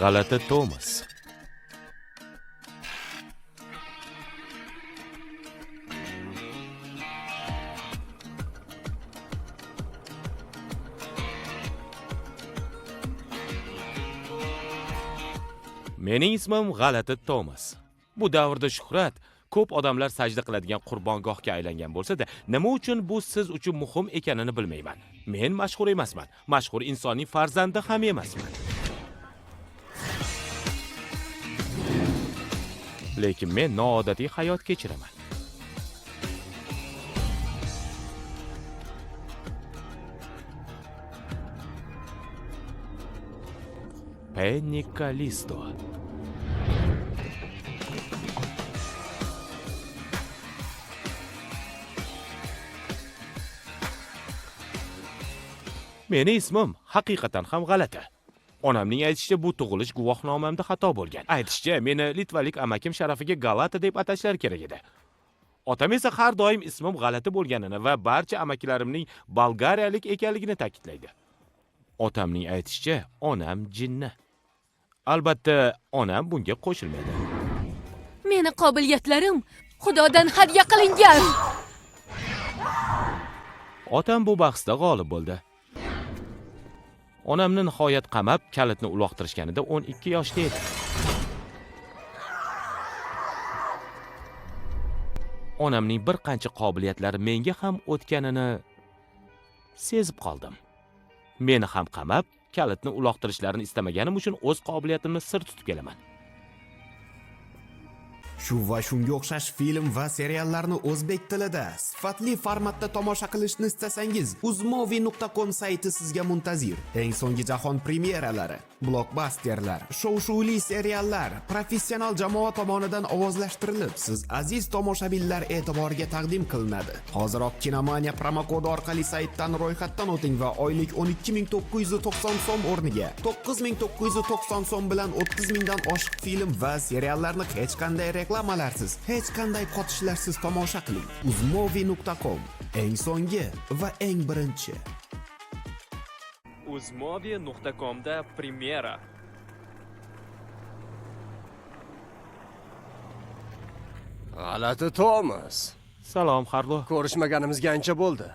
G'alati Tomas. Mening ismim G'alati Tomas. Bu davrda shuhrat ko'p odamlar sajda qiladigan qurbongohga aylangan bo'lsa-da, nima uchun bu siz uchun muhim ekanini bilmayman. Men mashhur emasman. Mashhur insonning farzandi ham emasman. Lekin men noodatiy hayot kechiraman. Penny Callisto. Meni ismim haqiqatan ham g'alati. Onamning aytishicha bu tug'ilish guvohnomamda xato bo'lgan. Aytishicha meni litvalik amakim sharafiga Galata deb atashlar kerak edi. Otam esa har doim ismim g'alati bo'lganini va barcha amakilarimning bolgariyalik ekanligini ta'kidlaydi. Otamning aytishicha onam jinni. Albatta, onam bunga qo'shilmaydi. Meni qobiliyatlarim Xudodan hadya qilingan. Otam bu bahsda g'olib bo'ldi. Onamni nihoyat qamab, kalitni uloqtirishganida 12 yoshda edi. Onamning bir qancha qobiliyatlari menga ham o'tganini sezib qoldim. Meni ham qamab, kalitni uloqtirishlarini istamaganim uchun o'z qobiliyatimni sir tutib kelaman. Shu va shunga o'xshash film va seriallarni o'zbek tilida sifatli formatda tomosha qilishni istasangiz, uzmovi.com sayti sizga muntazir. Eng so'nggi jahon premyeralari, blockbusterlar, shov-shuvli seriallar professional jamoa tomonidan ovozlashtirilib, siz aziz tomoshabinlar e'tiboriga taqdim qilinadi. Hoziroq Kinomania promokodi orqali saytdan ro'yxatdan o'ting va oylik 12.990 so'm o'rniga 9.990 so'm bilan 30 mingdan oshiq film va seriallarni hech qanday reklamalarsiz, hech qanday qotishlarsiz tomosha qiling. uzmovi.com eng so'nggi va eng birinchi. uzmovi.comda premyera. G'alati Tomas. Salom, Harlo. Ko'rishmaganimizga ancha bo'ldi.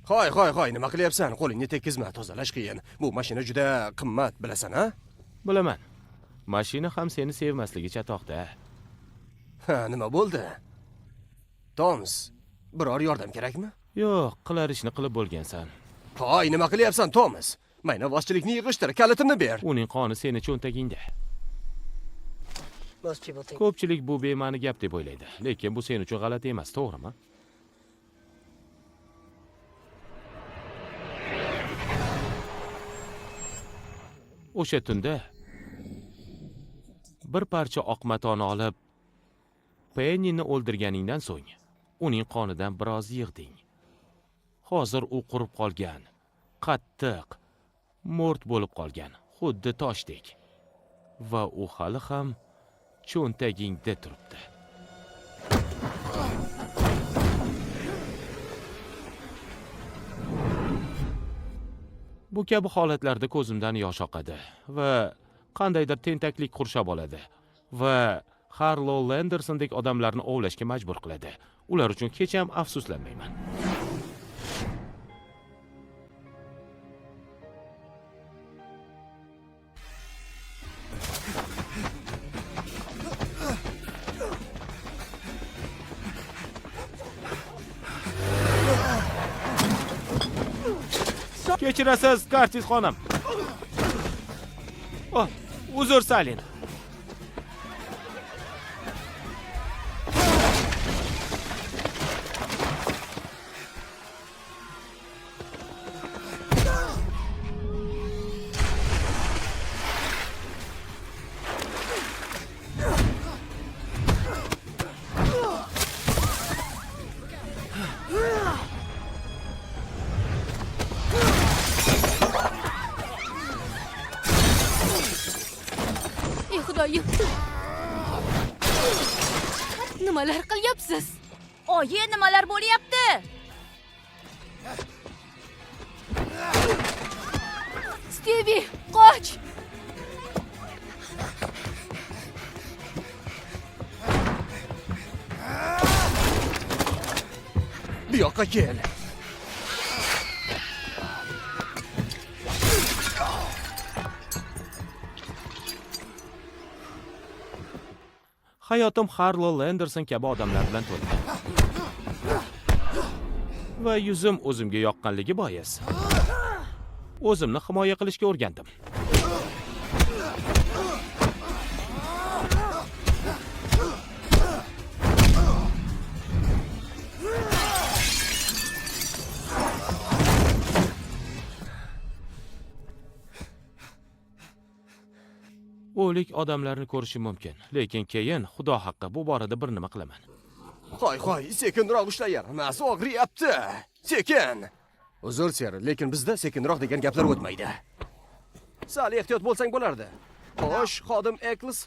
Hoy, nima qilyapsan? Qo'lingni tekizma, tozalash qiyin. Bu mashina juda qimmat, bilasan-a? Bilaman. Mashina ham seni sevmasligi chatoqda. Ha, nima bo'ldi? Tomas, biror yordam kerakmi? Yo'q, qilar ishni qilib bo'lgansan. Hoy, nima qilyapsan, Tomas? Mayna voschilikni yig'ishtir, kalitimni ber. Uning qoni seni cho'ntagingda. Ko'pchilik bu bema'ni gap deb o'ylaydi, lekin bu sen uchun g'alati emas, to'g'rimi? O'sha tunda bir parcha oq matoni olib Pennyni o'ldirganingdan so'ng uning qonidan biroz yig'ding. Hozir u qurib qolgan, qattiq, mo'rt bo'lib qolgan, xuddi toshdek. Va u hali ham cho'ntagingda turibdi. Bu kabi holatlarda ko'zimdan yosh oqadi va qandaydir tentaklik qurshab oladi va Harlow Lendersondek odamlarni ovlashga majbur qiladi. Ular uchun hech ham afsuslanmayman. Kechirasiz, Kartis xonim. Oh, uzr Salin. Xudoyim. Nimalar qilyapsiz? Oyi, nimalar bo'lyapti? Stevi, qoch! Bu yoqqa kel. Hayotim Harlo Lenderson kabi odamlar bilan to'lgan. Va yuzim o'zimga yoqqanligi bois o'zimni himoya qilishga o'rgandim. O'lik odamlarni ko'rishim mumkin, lekin keyin Xudo haqqi bu borada bir nima qilaman. Qo'y, sekinroq ishlayar. Mas og'riyapti. Sekin. Uzr, ser, lekin bizda sekinroq degan gaplar o'tmaydi. Sal ehtiyot bo'lsang bo'lardi. Xo'sh, xodim Eklis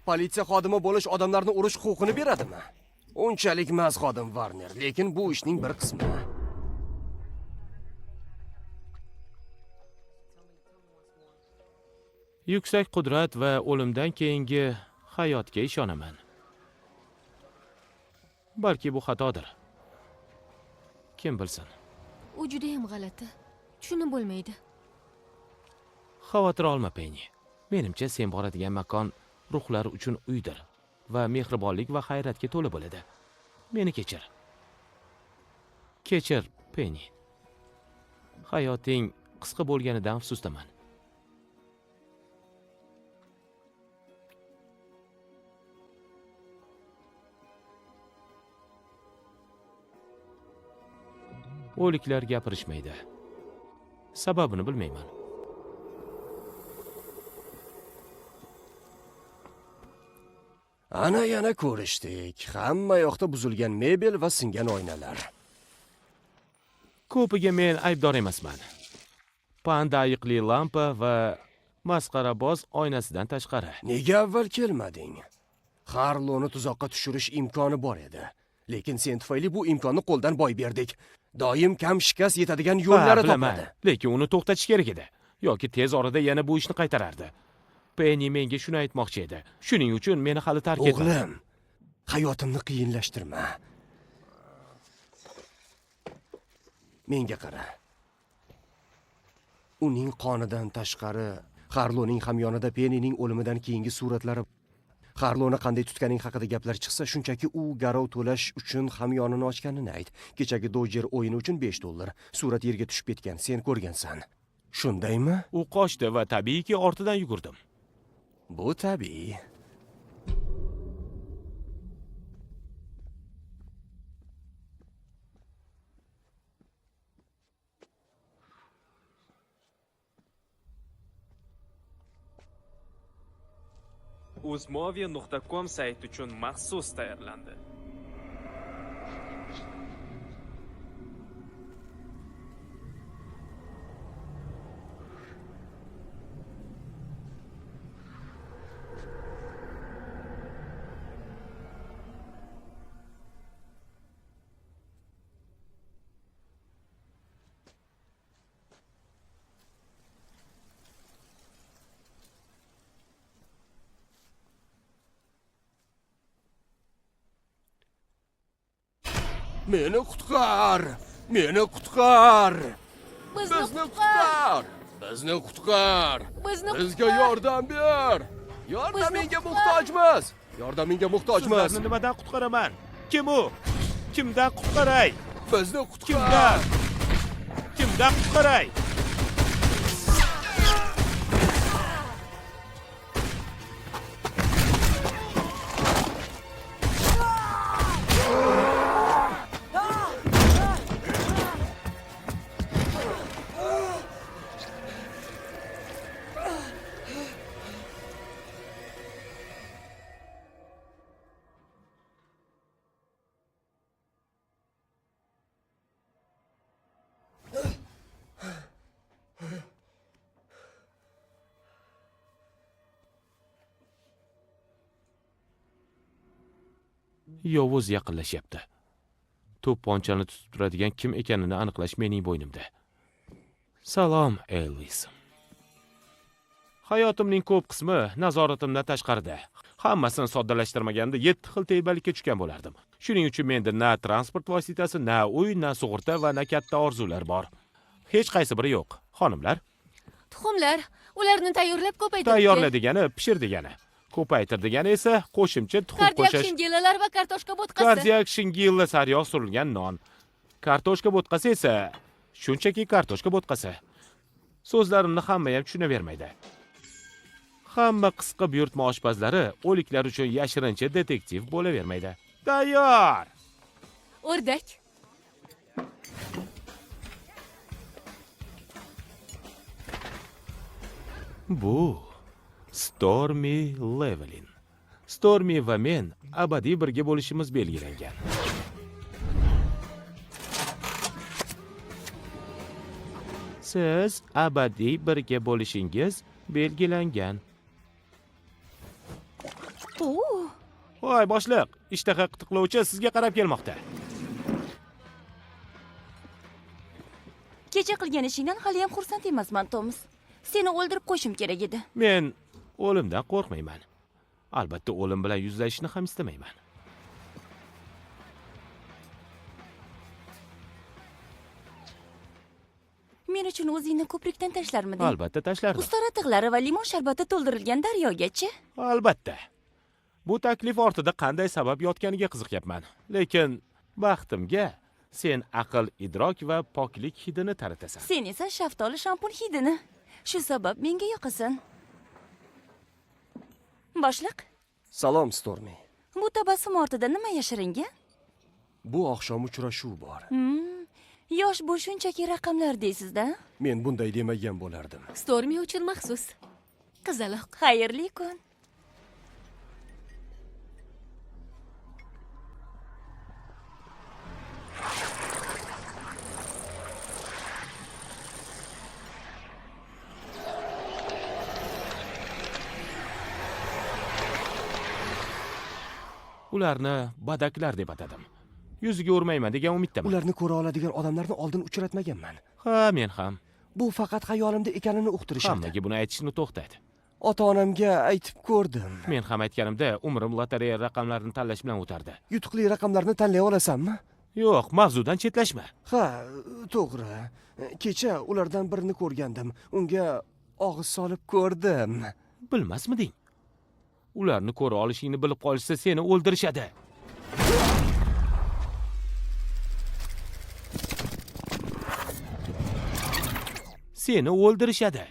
politsiya xodimi bo'lish odamlarni urish huquqini beradimi? Unchalik emas xodim Warner, lekin bu ishning bir qismi. Yuksak qudrat va o'limdan keyingi hayotga ishonaman. Balki bu xatodir. Kim bilsin. U juda ham g'alati. Tushunib bo'lmaydi. Xavotir olma, Penny. Menimcha sen boradigan makon ruhlar uchun uydir va mehribonlik va hayratga to'la bo'ladi. Meni kechir. Kechir, Penny. Hayoting qisqa bo'lganidan afsusdaman. O'liklar gapirishmaydi. Sababini bilmayman. Ana yana ko'rishdik. Hamma yoqda buzilgan mebel va singan oynalar. Ko'piga men aybdor emasman. Panda ayiqli lampa va masxaraboz oynasidan tashqari. Nega avval kelmading? Harloni tuzoqqa tushirish imkoni bor edi. Lekin sen tufayli bu imkonni qo'ldan boy berdik. Doim kam shikast yetadigan yo'llari topadi. Lekin uni to'xtatish kerak edi. Yoki tez orada yana bu ishni qaytarardi. Penny menga shuni aytmoqchi edi. Shuning uchun meni hali tark etmadi. O'g'lim, hayotimni qiyinlashtirma. Menga qara. Uning qonidan tashqari, Harloning hamyonida Pennyning o'limidan keyingi suratlari. Harloni qanday tutganing haqida gaplar chiqsa, shunchaki u garov to'lash uchun hamyonini ochganini ayt. Kechagi Dodger o'yini uchun $5. Surat yerga tushib ketgan, sen ko'rgansan. Shundaymi? U qochdi va tabiiyki ortidan yugurdim. Bu tabiiy. uzmovia.com sayti uchun maxsus tayyorlandi. Meni qutqar! Meni qutqar! Bizni qutqar! Bizni qutqar! Bizga yordam ber! Yordamingga muhtojmiz! Yordamingga muhtojmiz! Sizlarni nimadan qutqaraman? Kim u? Kimdan qutqaray? Bizni qutqar! Kimdan qutqaray? yovuz yaqinlashyapti. To'pponchani tutib turadigan kim ekanini aniqlash mening bo'ynimda. Salom, Elvis. Hayotimning ko'p qismi nazoratimdan tashqarida. Hammasini soddalashtirmaganda 7 xil teybalikka tushgan bo'lardim. Shuning uchun menda na transport vositasi, na uy, na sug'urta va na katta orzular bor. Hech qaysi biri yo'q. Xonimlar, Tuxumlar, ularni tayyorlab ko'paytirib. tayyorla degani pishir degani. Ko'paytir degani esa qo'shimcha tuxum Kardiak qo'shish. shingellalar va kartoshka bo'tqasi. Kardiak shingilla sariyog' surilgan non. Kartoshka bo'tqasi esa shunchaki kartoshka bo'tqasi. So'zlarimni hamma ham tushunavermaydi. Hamma qisqa buyurtma oshpazlari o'liklar uchun yashirincha detektiv bo'lavermaydi. Tayyor! O'rdak. Bu Stormy Llewellyn. Stormy va men abadiy birga bo'lishimiz belgilangan. Siz abadiy birga bo'lishingiz belgilangan. Voy boshliq, ishtaha qitiqlovchi sizga qarab kelmoqda. Kecha qilgan ishingdan hali ham xursand emasman, Tomas. Seni o'ldirib qo'yishim kerak edi. Men o'limdan qo'rqmayman. Albatta o'lim bilan yuzlashishni ham istamayman. Men uchun o'zingni ko'prikdan tashlarmiding? Albatta tashlardim. Ustara tig'lari va limon sharbati to'ldirilgan daryogacha. Albatta. Bu taklif ortida qanday sabab yotganiga qiziqyapman. Lekin baxtimga sen aql, idrok va poklik hidini taratasan. Sen esa shaftoli shampun hidini. Shu sabab menga yoqasan. Boshliq, Salom, Stormy. bu tabassum ortida nima yashiringan? Bu oqshom uchrashuv bor. Yosh bu shunchaki raqamlar deysiz-da? Men bunday demagan bo'lardim. Stormy uchun maxsus. Qizaloq. Xayrli kun. Ularni badaklar deb atadim. Yuziga urmayman degan umiddaman. Ularni ko'ra oladigan odamlarni oldin uchratmaganman. Ha, men ham. Bu faqat xayolimda ekanini uqtirishadi. Hammaga buni aytishni to'xtat. Ota-onamga aytib ko'rdim. Men ham aytganimda umrim lotereya raqamlarini tanlash bilan o'tardi. Yutuqli raqamlarni tanlay olasanmi? Yo'q, mavzudan chetlashma. Ha, to'g'ri. Kecha ulardan birini ko'rgandim. Unga og'iz solib ko'rdim. Bilmasmiding? Ularni ko'ra olishingni bilib qolishsa seni o'ldirishadi. Seni o'ldirishadi.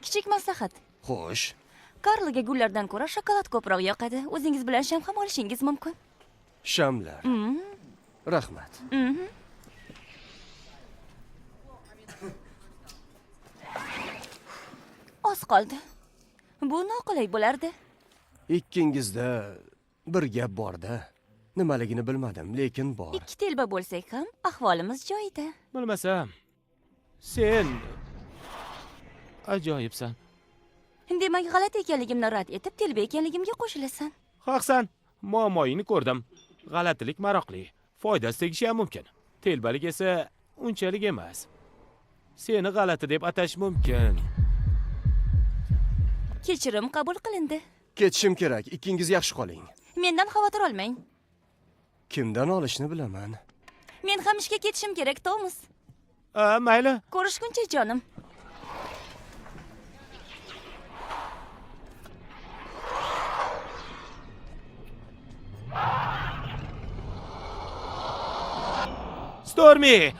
Kichik maslahat. Xo'sh. Karlga gullardan ko'ra shokolad ko'proq yoqadi. O'zingiz bilan sham ham olishingiz mumkin. Shamlar. Rahmat. Oz qoldi. Bu noqulay bo'lardi. Ikkingizda bir gap bor-da. Nimaligini bilmadim, lekin bor. Ikki telba bo'lsak ham ahvolimiz joyida. Bilmasam, sen ajoyibsan. Demak, g'alati ekanligimni rad etib, telba ekanligimga qo'shilasan. Haqsan, muammoyingni ko'rdim. G'alatilik maroqli, foydasi tegishi ham mumkin. Telbalik esa unchalik emas. Seni g'alati deb atash mumkin. Kechirim qabul qilindi. Ketishim kerak. Ikkingiz yaxshi qoling. Mendan xavotir olmang. Kimdan olishni bilaman. Men ham ishga ketishim kerak, Tomas. Mayli. Ko'rishguncha jonim. Stormy!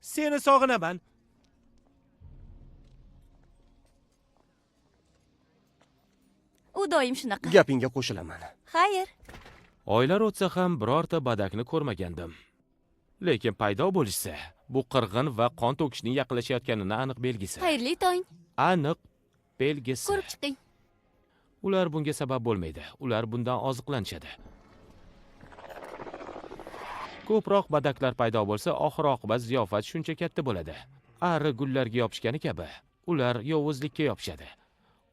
Seni sog'inaman. U doim shunaqa. Gapingga qo'shilaman. Xayr. Oylar o'tsa ham birorta badakni ko'rmagandim. Lekin paydo bo'lishsa, bu qirg'in va qon to'kishning yaqinlashayotganini aniq belgisi. Xayrli tong. Aniq belgisi. Ko'rib chiqing. Ular bunga sabab bo'lmaydi. Ular bundan oziqlanishadi. Ko'proq badaklar paydo bo'lsa, oxir-oqibat ziyofat shuncha katta bo'ladi. Ari gullarga yopishgani kabi, ular yovuzlikka yopishadi.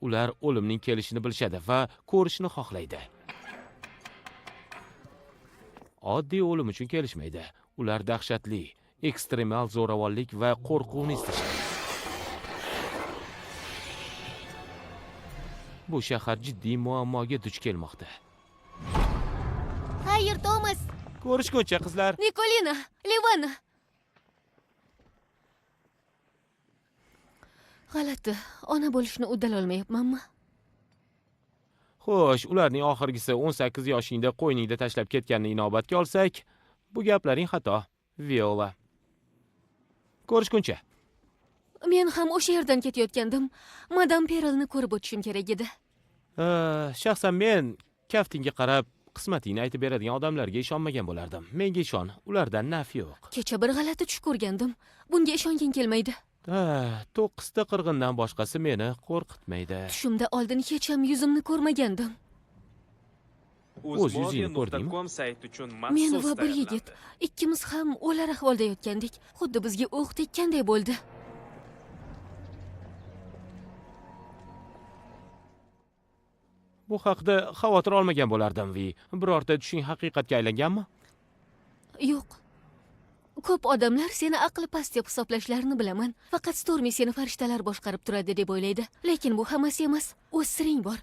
Ular o'limning kelishini bilishadi va ko'rishni xohlaydi. Oddiy o'lim uchun kelishmaydi. Ular dahshatli, ekstremal zo'ravonlik va qo'rquvni istashadi. Bu shahar jiddiy muammoga duch kelmoqda. Xayr, Tomas. Ko'rishguncha qizlar. Nikolina, Levana. G'alati, ona bo'lishni uddalolmayapmanmi? Xo'sh, ularning oxirgisi 18 yoshingda qo'yningda tashlab ketganini inobatga olsak, bu gaplaring xato, Viola. Ko'rishguncha. Men ham o'sha yerdan ketayotgandim. Madam Perelni ko'rib o'tishim kerak edi. Shaxsan men kaftingga qarab, qismatingni aytib beradigan odamlarga ishonmagan bo'lardim. Menga ishon, ulardan naf yo'q. Kecha bir g'alati tush ko'rgandim. Bunga ishongim kelmaydi. 9 ta qirg'indan boshqasi meni qo'rqitmaydi. Tushimda oldin hech ham yuzimni ko'rmagandim. O'z yuzingni ko'rdingmi? uzmovie.com sayti uchun Men maxsus va bir yigit tayyorlandi. ikkimiz ham o'lar ahvolda yotgandik. Xuddi bizga o'q tekkanday bo'ldi. Bu haqda xavotir olmagan bo'lardim, Vi. Birorta tushing haqiqatga aylanganmi? Yo'q. Ko'p odamlar seni aqli past deb hisoblashlarini bilaman. Faqat Stormi seni farishtalar boshqarib turadi deb o'ylaydi. Lekin bu hammasi emas. O'z siring bor.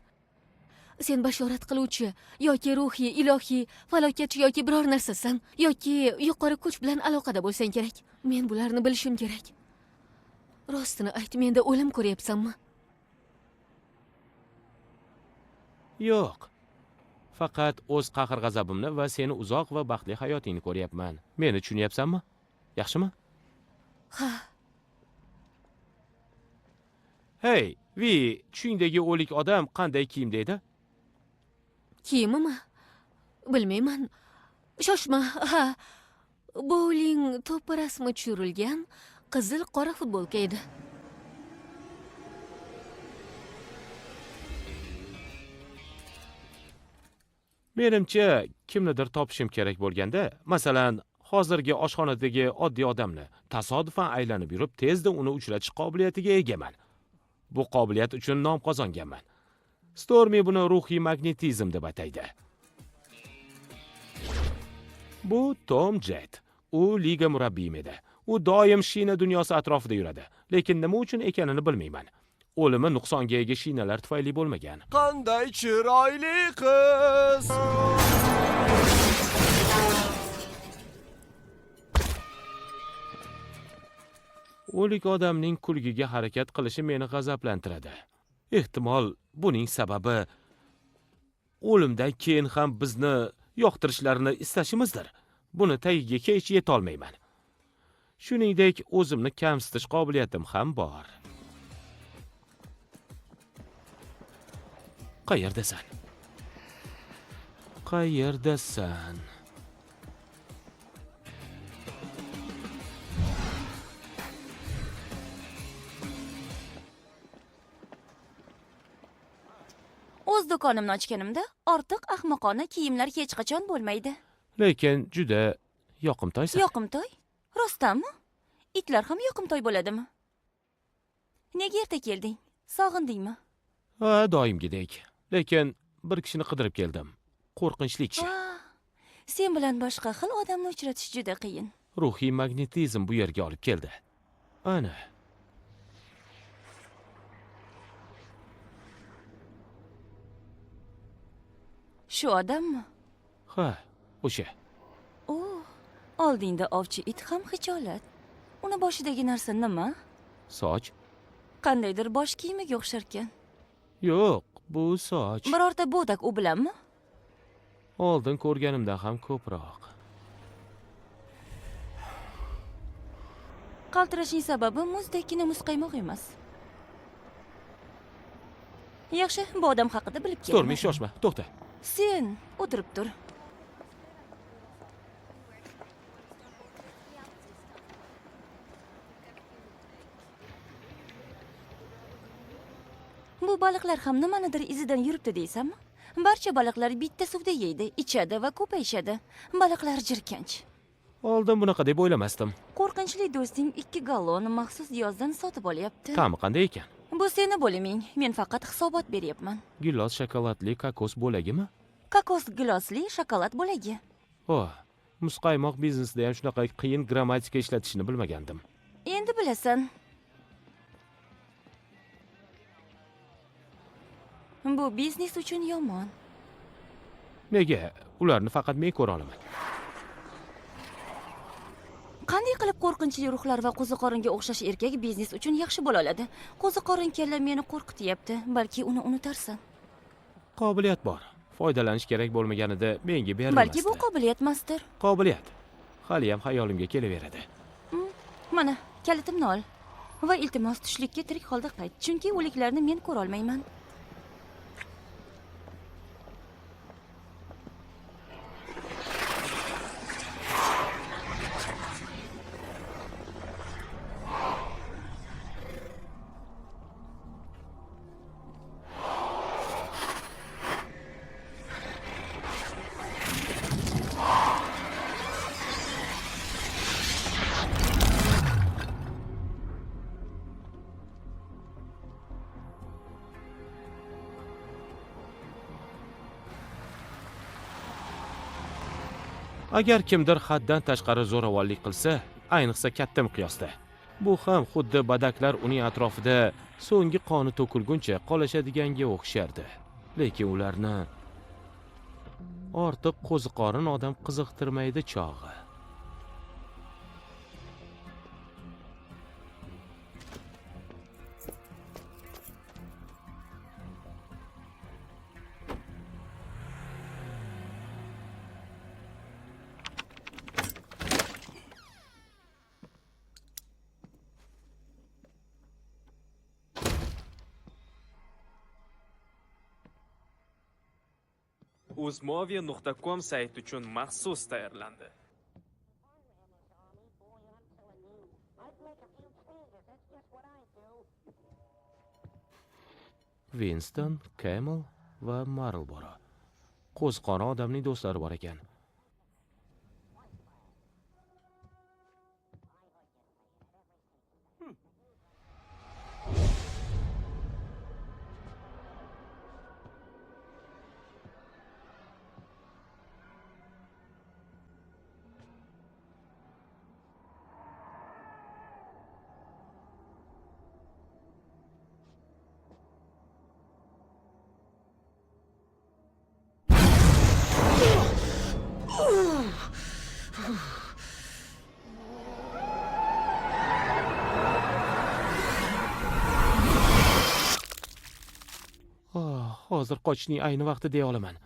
Sen bashorat qiluvchi yoki ruhiy, ilohiy, falokatchi yoki biror narsasan, yoki yuqori kuch bilan aloqada bo'lsang kerak. Men bularni bilishim kerak. Rostini ayt, menda o'lim ko'ryapsanmi? Yo'q. Faqat o'z qahr-g'azabimni va seni uzoq va baxtli hayotingni ko'ryapman. Meni tushunyapsanmi? Yaxshimi? Ha, Hey, Vi, tushingdagi o'lik odam qanday kiyimda edi? kiyimimi? Bilmayman. Shoshma. Ha. Bowling to'pi rasmi tushirilgan qizil qora futbolka edi. Menimcha, kimnidir topishim kerak bo'lganda, masalan, hozirgi oshxonadagi oddiy odamni tasodifan aylanib yurib, tezda uni uchratish qobiliyatiga egaman. Bu qobiliyat uchun nom qozonganman. Stormi buni ruhiy magnetizm deb ataydi. Bu Tom Jet. U liga murabbiyim edi. U doim shina dunyosi atrofida yuradi, lekin nima uchun ekanini bilmayman. O'limi nuqsonga ega shinalar tufayli bo'lmagan. Qanday chiroyli qiz. O'lik odamning kulgiga harakat qilishi meni g'azablantiradi. Ehtimol buning sababi o'limdan keyin ham bizni yoqtirishlarini istashimizdir. Buni tagiga hech yeta olmayman. Shuningdek, o'zimni kamsitish qobiliyatim ham bor. Qayerdasan? Qayerdasan? O'z do'konimni ochganimda ortiq ahmoqona kiyimlar hech qachon bo'lmaydi. Lekin juda yoqimtoysan. Yoqimtoy? Rostdanmi? Itlar ham yoqimtoy bo'ladimi? Nega erta kelding? Sog'indingmi? Ha, doimgidek. Lekin bir kishini qidirib keldim. Qo'rqinchli kishi. Sen bilan boshqa xil odamni uchratish juda qiyin. Ruhiy magnetizm bu yerga olib keldi. Ana. Shu odammi? Ha, o'sha. Oldingda ovchi it ham xijolat. Uni boshidagi narsa nima? Soch? Qandaydir bosh kiyimiga o'xsharkan. Yo'q, bu soch. Birorta bo'dak u bilanmi? Oldin ko'rganimdan ham ko'proq. Qaltirashning sababi muzdekkina muzqaymoq emas. Yaxshi, bu odam haqida bilib Stormi, kelaman. shoshma, to'xta. Sen o'tirib tur. Bu baliqlar ham nimanidir izidan yuribdi deysanmi? Barcha baliqlar bitta suvda yeydi, ichadi va ko'payishadi. Baliqlar jirkanch. Oldin bunaqa deb o'ylamasdim. Qo'rqinchli do'sting 2 gallon maxsus yozdan sotib olyapti. Ta'mi qanday ekan? Bu seni bo'liming. Men faqat hisobot beryapman. Gillos shokoladli kokos bo'lagimi? Kokos gilosli shokolad bo'lagi. Oh, muzqaymoq biznesida ham shunaqa qiyin grammatika ishlatishni bilmagandim. Endi bilasan. Bu biznes uchun yomon. Nega? Ularni faqat men ko'ra olaman. Qanday qilib qo'rqinchli ruhlar va qo'ziqoringa o'xshash erkak biznes uchun yaxshi bo'la oladi? Qo'ziqorin kalla meni qo'rqityapti. Balki uni unutarsan. Qobiliyat bor. Foydalanish kerak bo'lmaganida menga berilmasdi. Balki bu qobiliyatmasdir. Qobiliyat. Hali ham xayolimga kelaveradi. Mana, kalitimni ol. Va iltimos tushlikka tirik holda qayt, chunki o'liklarni men ko'ra olmayman. Agar kimdir haddan tashqari zo'ravonlik qilsa, ayniqsa katta miqyosda, bu ham xuddi badaklar uning atrofida so'nggi qoni to'kilguncha qolashadiganga o'xshardi. Lekin ularni ortiq qo'ziqorin odam qiziqtirmaydi chog'i. uzmovia.com sayti uchun maxsus tayyorlandi. Winston, Camel va Marlboro. Qo'ziqori odamning do'stlari bor ekan. Hozir qochishning ayni vaqti deya olaman.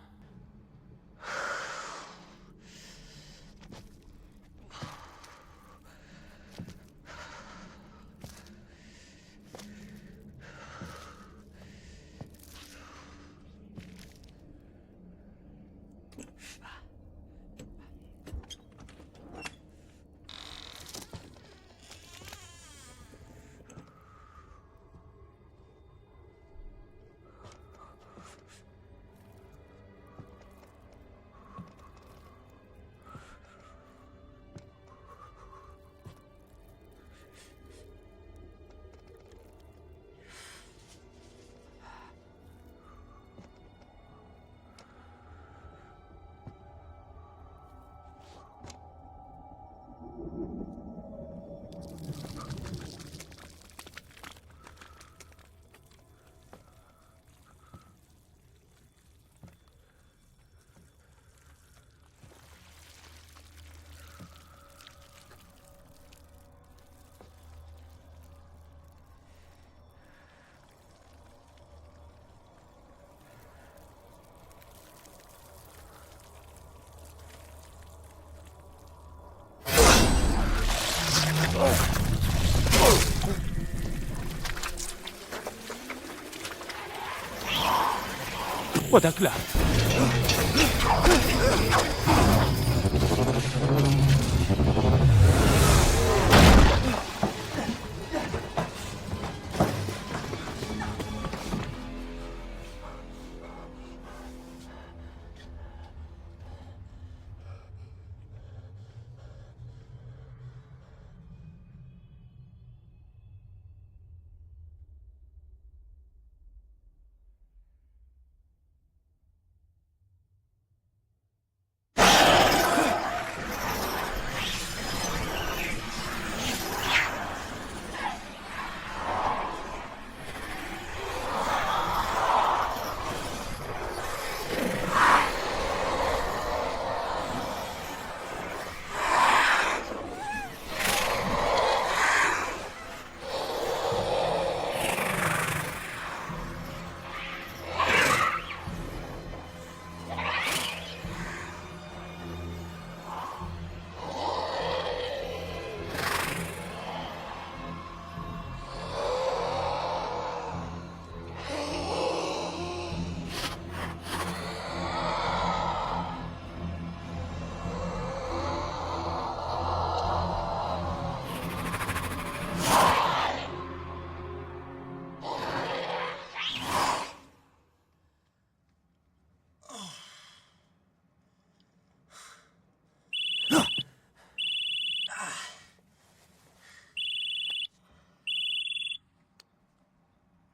Go'daklar.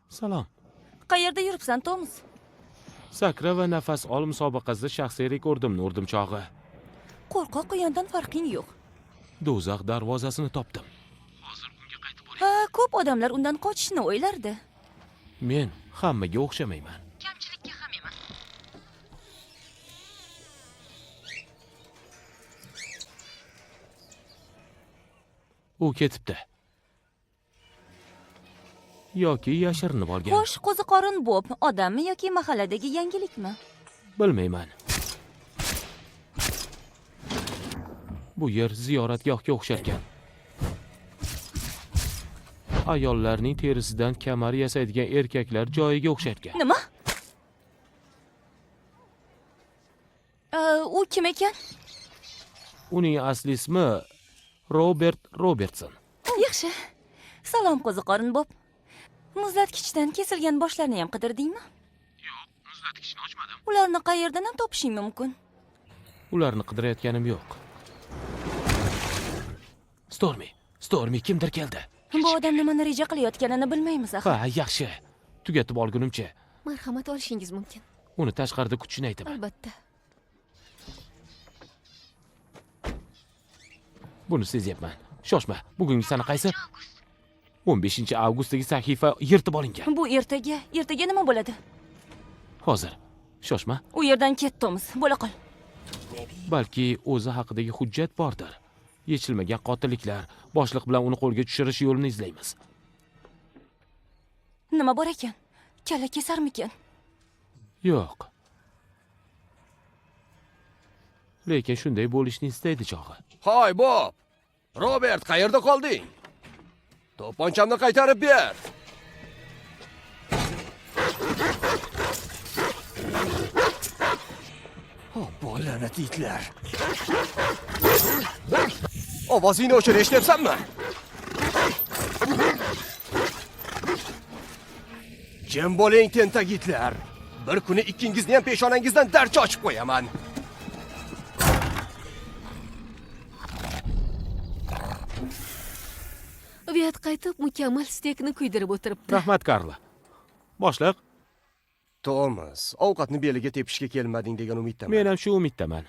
Salom. Qayerda yuribsan, Tomas? Sakra va nafas ol musobaqasida shaxsiy rekordimni urdim chog'i. Qo'rqoq quyondan farqing yo'q. Do'zax darvozasini topdim. Ha, ko'p odamlar undan qochishni o'ylardi. Men hammaga o'xshamayman. Kamchilikka ham emas. U ketibdi. Yoki yashirinib olgan. Xo'sh, qo'ziqorin Bob odammi yoki mahalladagi yangilikmi? Bilmayman. Bu yer ziyoratgohga o'xsharkan. Ayollarning terisidan kamar yasaydigan erkaklar joyiga o'xsharkan. Nima? U kim ekan? Uning asli ismi Robert Robertson. Yaxshi. Salom qo'ziqorin Bob. Muzlatkichdan kesilgan boshlarni ham qidirdingmi? Yo'q, muzlatkichni ochmadim. Ularni qayerdan ham topishing mumkin? Ularni qidirayotganim yo'q. Stormy kimdir keldi. Bu odam nimani reja qilayotganini bilmaymiz axir. Ha, yaxshi. Tugatib olgunimcha Marhamat olishingiz mumkin. uni tashqarida kutishini aytaman. Albatta. Buni sezyapman. Shoshma. Bugungi sana qaysi? 15-avgustdagi sahifa yirtib olingan. Bu ertaga nima bo'ladi? Hozir. Shoshma. U yerdan ket, Tomas. Bo'la qol. Balki o'zi haqidagi hujjat bordir. Yechilmagan qotilliklar, boshliq bilan uni qo'lga tushirish yo'lini izlaymiz. Nima bor ekan? Kalla kesarmikan? Yo'q. Lekin shunday bo'lishni istaydi chog'i. Hoy, Bob. Robert, qayerda qolding? To'pponchamni qaytarib ber. Bo'lanat itlar. Ovozingni o'chir, eshityapsanmi? Jim bo'ling, tentak itlar. Bir kuni ikkingizni ham peshonangizdan darcha ochib qo'yaman. Uyat qaytib mukammal stekni kuydirib o'tiribdi. Rahmat, Karla. Boshliq, Tomas, ovqatni beliga tepishga kelmading degan umiddaman. men ham shu umiddaman.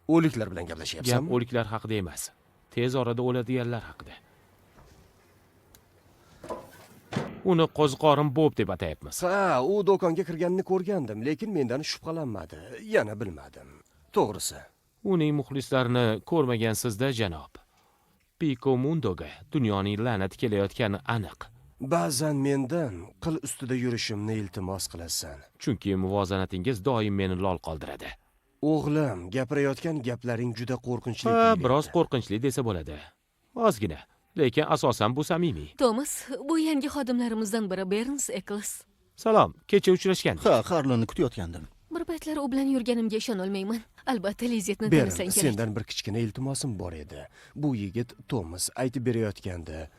O'liklar bilan Gap gaplashyapsanmi? o'liklar haqida emas. Tez orada o'ladiganlar haqida. Uni qo'ziqorin Bob deb atayapmiz. Ha, u do'konga kirganini ko'rgandim, lekin mendan shubhalanmadi. Yana bilmadim. To'g'risi. Uning muxlislarini ko'rmagansiz-da, janob. Pico Mundoga dunyoning la'nati kelayotgani aniq. Ba'zan mendan qil ustida yurishimni iltimos qilasan. Chunki muvozanatingiz doim meni lol qoldiradi. O'g'lim, gapirayotgan gaplaring juda qo'rqinchli. Ha, tuyulyapti. biroz qo'rqinchli desa bo'ladi. Ozgina, lekin asosan bu samimiy. Tomas, bu yangi xodimlarimizdan biri Berns Eccles. Salom, kecha uchrashgandik. Ha, Harlonni kutayotgandim. Oxir paytlar u bilan yurganimga ishonolmayman. Albatta Lizetni Berin, tanasang kerak. sendan bir kichkina iltimosim bor edi. Bu yigit Tomas aytib berayotgandi.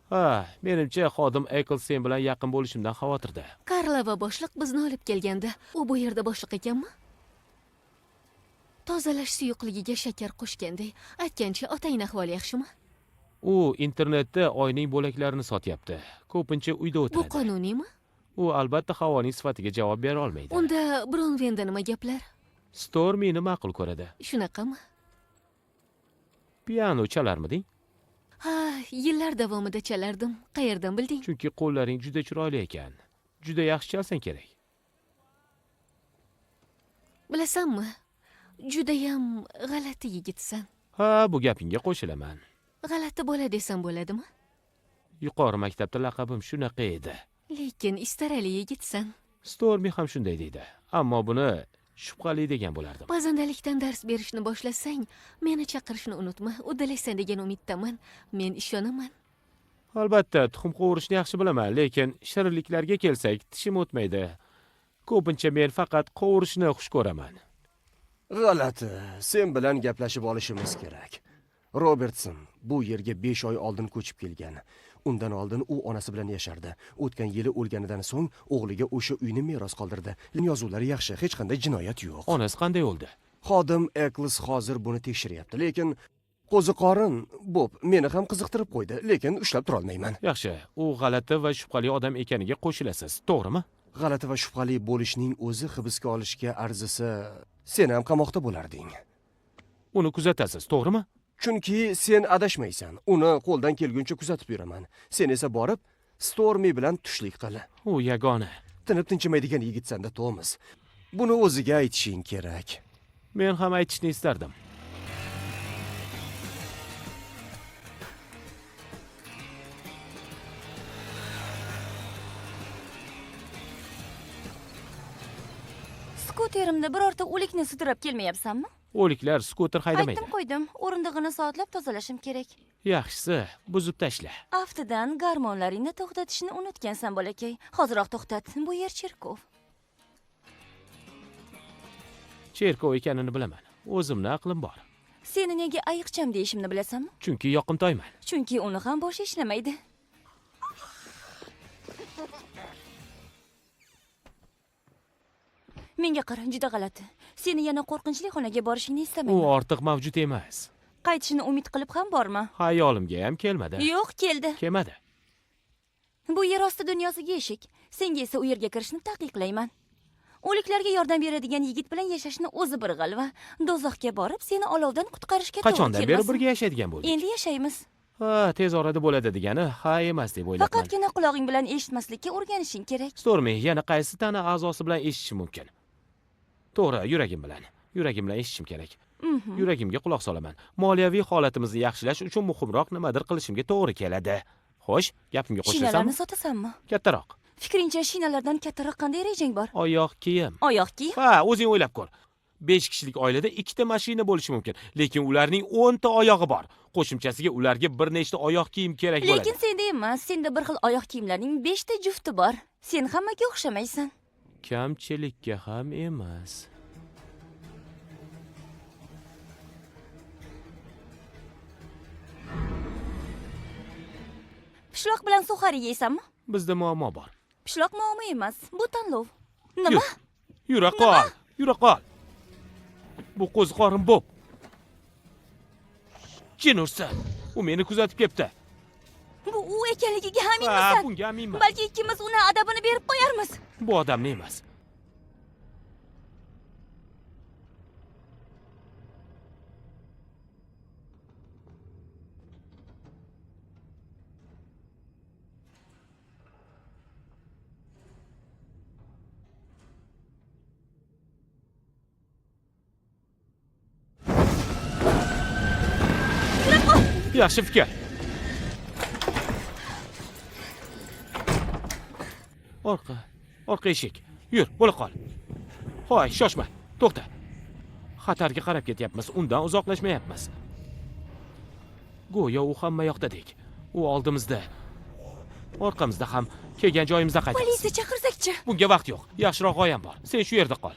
Ha, menimcha xodim Ekl sen bilan yaqin bo'lishimdan xavotirda. Karla va boshliq bizni olib kelganda, u bu yerda boshliq ekanmi? Tozalash suyuqligiga shakar qo'shganday. Aytgancha, otangning ahvoli yaxshimi? U internetda oyning bo'laklarini sotyapti. Ko'pincha uyda Bu o'tiradi. qonuniymi? U albatta havoning sifatiga javob bera olmaydi. Unda Bronvenda nima gaplar? Stormini ma'qul ko'radi. Shunaqami? Piano chalarmiding? Ha, yillar davomida chalardim. Qayerdan bilding? Chunki qo'llaring juda chiroyli ekan. Juda yaxshi chalsang kerak. Bilasanmi? Judayam g'alati yigitsan. Ha, bu gapingga qo'shilaman. G'alati bola desam bo'ladimi? Yuqori maktabda laqabim shunaqa edi. Lekin istarali yigitsan. Stormi ham shunday deydi. Ammo buni shubhali degan bo'lardim. Pazandalikdan dars berishni boshlasang, meni chaqirishni unutma. Uddalaysan degan umiddaman. Men ishonaman. Albatta, tuxum qovurishni yaxshi bilaman, lekin shirinliklarga kelsak, tishim o'tmaydi. Ko'pincha men faqat qovurishni xush ko'raman. G'alati. Sen bilan gaplashib olishimiz kerak. Robertson bu yerga 5 oy oldin ko'chib kelgan. Undan oldin u onasi bilan yashardi. O'tgan yili o'lganidan so'ng o'g'liga o'sha uyni meros qoldirdi. Yozuvlari yaxshi, hech qanday jinoyat yo'q. Onasi qanday o'ldi? Xodim Eklis hozir buni tekshiryapti, lekin qo'ziqorin Bob meni ham qiziqtirib qo'ydi, lekin ushlab tura olmayman. Yaxshi, u g'alati va shubhali odam ekaniga qo'shilasiz, to'g'rimi? G'alati va shubhali bo'lishning o'zi hibsga olishga arzisa, sen ham qamoqda bo'larding. Uni kuzatasiz, to'g'rimi? Chunki sen adashmaysan. Uni qo'ldan kelguncha kuzatib yuraman. Sen esa borib Stormi bilan tushlik qil. U yagona. Tinib tinchimaydigan yigitsanda, Tomas. Buni o'ziga aytishing kerak. Men ham aytishni istardim. Skuterimda birorta o'likni sudrab kelmayapsanmi? O'liklar skuter haydamaydi. Aytdim qo'ydim, o'rindig'ini soatlab tozalashim kerak. Yaxshisi, buzib tashla. Aftidan garmonlaringni to'xtatishni unutgansan, bolakay. Hoziroq to'xtat. Bu yer cherkov. Cherkov ekanini bilaman. O'zimni aqlim bor. Seni nega ayiqcham deyishimni bilasanmi? Chunki yoqimtoyman. Chunki uni ham boshi ishlamaydi. Menga qara, juda g'alati. Seni yana qo'rqinchli xonaga borishingni U istamayman. ortiq mavjud emas. Qaytishini umid qilib ham borma. Hayolimga ham kelmadi. Yo'q, keldi. Kelmadi. Bu yer osti dunyosiga eshik. Senga esa u yerga kirishni taqiqlayman. O'liklarga yordam beradigan yigit bilan yashashni o'zi bir g'alva. Do'zaxga borib, seni olovdan qutqarishga to'g'ri Qachondan beri kelmasin. birga yashaydigan bo'ldik? Endi yashaymiz. Ha, tez orada bo'ladi degani ha emas deb o'ylayman. Faqatgina quloqing bilan eshitmaslikka o'rganishing kerak. Stormi yana qaysi tana a'zosi bilan eshitishim mumkin? To'g'ri, yuragim bilan. Yuragim bilan eshitishim kerak. Yuragimga quloq solaman. Moliyaviy holatimizni yaxshilash uchun muhimroq nimadir qilishimga to'g'ri keladi. Xo'sh, gapimga qo'shilsam? Shinalarni sotasanmi? Kattaroq. Fikringcha shinalardan kattaroq qanday rejang bor? Oyoq kiyim. Oyoq kiyim? Ha, o'zing o'ylab ko'r. 5 kishilik oilada 2 ta mashina bo'lishi mumkin, lekin ularning 10 ta oyog'i bor. Qo'shimchasiga ularga bir nechta oyoq kiyim kerak bo'ladi. Lekin senda emas, senda bir xil oyoq kiyimlarning 5 ta jufti bor. Sen hammaga o'xshamaysan. Kamchilikka ham emas. Pishloq bilan suxari yeysanmi? Bizda muammo bor. Pishloq muammo emas, bu tanlov. Nima? Yura qol. Yura qol. Bu qo'ziqorin Bob. Jin ursa. U meni kuzatib kelibdi. Bu u ekanligiga Ha, aminmisan? bunga aminman. Balki ikkimiz uni adabini berib qo'yarmiz. Bu odamni emas. Yaxshi fikr. Orqa eshik. Yur, bo'la qol. Hoy, shoshma. To'xta. Xatarga qarab ketyapmiz. Undan uzoqlashmayapmiz. Go'yo u hamma yoqdadek. U oldimizda. Orqamizda ham kelgan joyimizda qaytamiz. Politsiya chaqirsak-chi? Bunga vaqt yo'q. Yaxshiroq g'oyam bor. Sen shu yerda qol.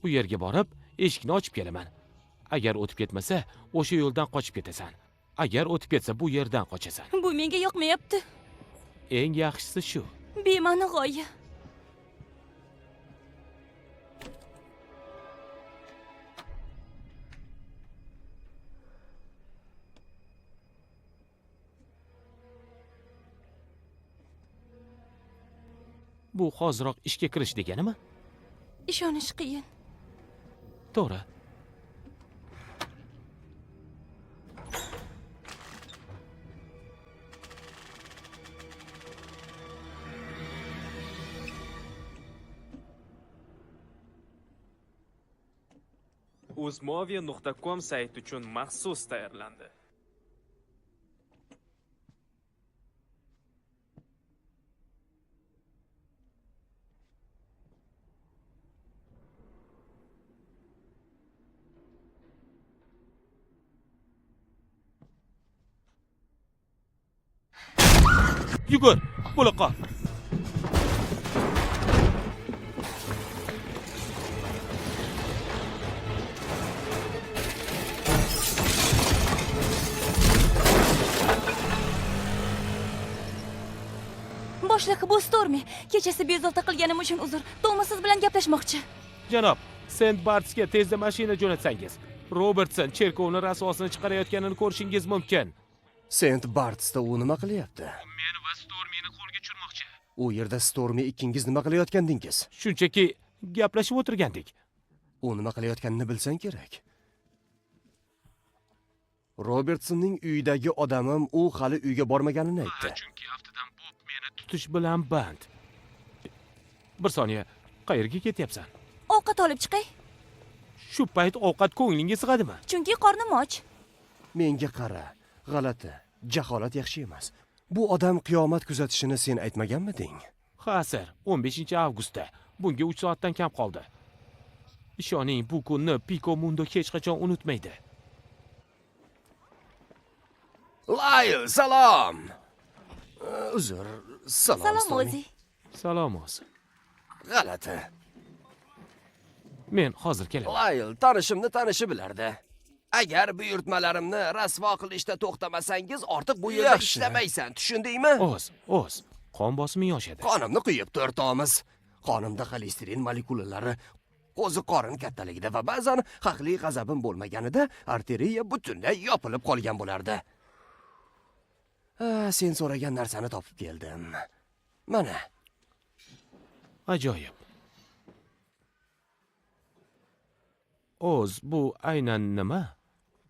U yerga borib, eshikni ochib kelaman. Agar o'tib ketmasa, o'sha yo'ldan qochib ketasan. Agar o'tib ketsa, bu yerdan qochasan. Bu menga yoqmayapti. Eng yaxshisi shu. Bema'ni g'oya. Bu hoziroq ishga kirish deganimi? Ishonish qiyin. To'g'ri. uzmovia.com sayti uchun maxsus tayyorlandi. Yugur, bo'lib qol. Boshliq, bu Stormi. Kechasi bezovta qilganim uchun uzr. Tomas siz bilan gaplashmoqchi. Janob, Sent Bartsga tezda mashina jo'natsangiz. Robertson cherkovni rasvosini chiqarayotganini ko'rishingiz mumkin. Sent Bartsda u nima qilyapti? Men va Stormini qo'lga tushirmoqchi. U yerda Stormi ikkingiz nima qilayotgandingiz? Shunchaki gaplashib o'tirgandik. U nima qilayotganini bilsang kerak. Robertsonning uyidagi odamim u hali uyga bormaganini aytdi. Chunki aftidan Bob meni tutish bilan band. Bir soniya, qayerga ketyapsan? Ovqat olib chiqay. Shu payt ovqat ko'nglingga sig'adimi? Chunki qornim och. Menga qara, g'alati, jaholat yaxshi emas. Bu odam qiyomat kuzatishini sen aytmaganmiding? Ha, sir, 15-avgustda. Bunga 3 soatdan kam qoldi. Ishoning, bu kunni Pico Mundo hech qachon unutmaydi. Layl, salom. Uzr, salom. Salom Stormy. o'zi. Salom olsin. G'alati. Men hozir kelaman. Layl, tanishimni tanishi bilardi. Agar buyurtmalarimni rasvo qilishda to'xtamasangiz, ortiq bu yerda ishlamaysan, tushundingmi? O'z. Qon bosiming oshadi. Qonimni quyib tortamiz. Qonimda xolesterin molekulalari o'zi qorin kattaligida va ba'zan haqli g'azabim bo'lmaganida arteriya butunlay yopilib qolgan bo'lardi. Sen so'ragan narsani topib keldim. Mana. Ajoyib. O'z, bu aynan nima?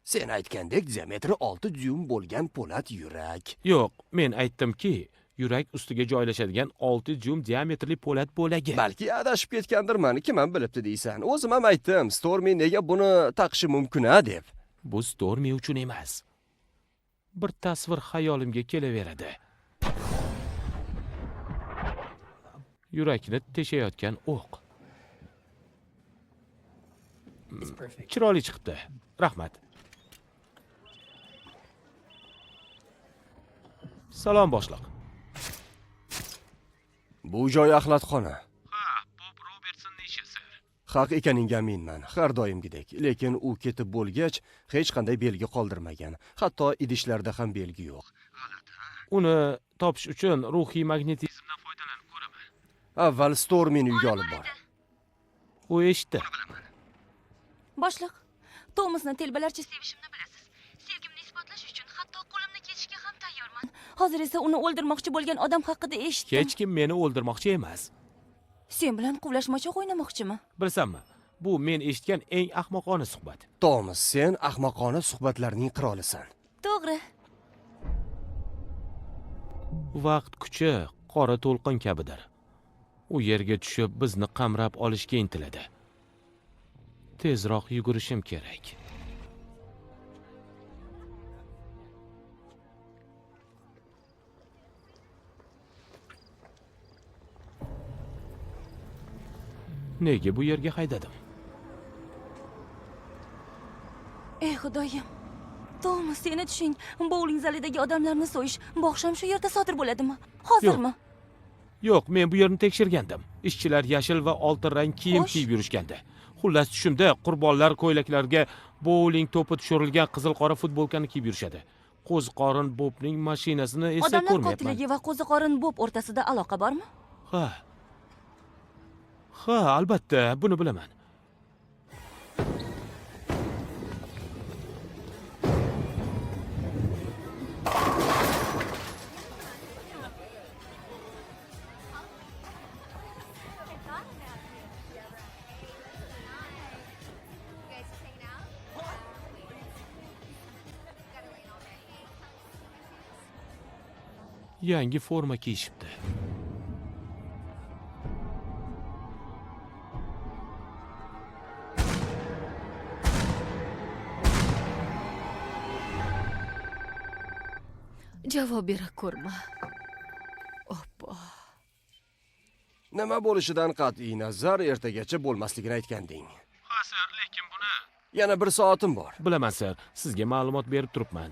Sen aytgandek diametri 6 dyum bo'lgan po'lat yurak. Yo'q, men aytdimki, yurak ustiga joylashadigan 6 dyum diametrli po'lat bo'lagi. Balki adashib ketgandirman, kim ham bilibdi deysan. O'zim ham aytdim, Stormy nega buni taqishi mumkin-a deb. Bu Stormy uchun emas. Bir tasvir xayolimga kelaveradi. Yurakni teshayotgan o'q. Chiroyli chiqibdi. Rahmat. Salom boshliq. Bu joy axlatxona. Ha, Bob Robertsonning ishi, sir. Haq ekaningga aminman, har doimgidek. Lekin u ketib bo'lgach, hech qanday belgi qoldirmagan. Hatto idishlarda ham belgi yo'q. Uni topish uchun ruhiy magnetizmdan foydalanib ko'raman. Avval Stormini uyga olib bor. U eshitdi. Boshliq, Tomasni telbalarcha sevishimni bilasiz. Sevgimni isbotlash uchun hatto qo'limni kesishga ham tayyorman. Hozir esa uni o'ldirmoqchi bo'lgan odam haqida eshitdim. Hech kim meni o'ldirmoqchi emas. Sen bilan quvlashmachoq o'ynamoqchimi? Bilsanmi, bu men eshitgan eng ahmoqona suhbat. Tomas, sen ahmoqona suhbatlarning qirolisan. To'g'ri. Vaqt kuchi qora to'lqin kabidir. U yerga tushib bizni qamrab olishga intiladi. Tezroq yugurishim kerak. Nega bu yerga haydadim? Ey xudoyim. Tomas, seni tushing. Bowling zalidagi odamlarni so'yish bu oqshom shu yerda sodir bo'ladimi? Hozirmi? Yo'q, men bu yerni tekshirgandim. Ishchilar yashil va oltin rang kiyim Xo'sh. kiyib yurishgandi. Xullas tushimda qurbonlar ko'ylaklarga bowling to'pi tushirilgan qizil-qora futbolkani kiyib yurishadi. Qo'ziqorin Bobning mashinasini esa Odamlar ko'rmayapman. qotilligi va qo'ziqorin Bob o'rtasida aloqa bormi? Ha. Ha, albatta, buni bilaman. Yangi forma kiyishibdi. Javob bera ko'rma. Oppo. Nima bo'lishidan qat'iy nazar ertagacha bo'lmasligini aytganding. Ha, sir, lekin buni Yana 1 soatim bor. bilaman, sir. Sizga ma'lumot berib turibman.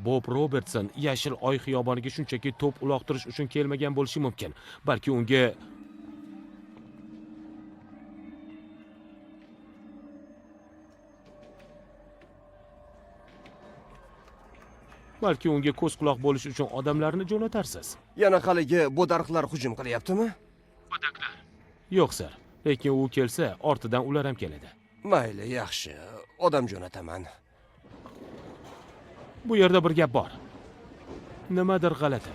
Bob Robertson yashil oy xiyoboniga shunchaki to'p uloqtirish uchun kelmagan bo'lishi mumkin. Balki unga ko'z quloq bo'lish uchun odamlarni jo'natarsiz. Yana haligi bu daraxtlar hujum qilyaptimi? Yo'q, sir. Lekin u kelsa, ortidan ular ham keladi. Mayli, yaxshi. Odam jo'nataman. Bu yerda bir gap bor. Nimadir g'alati.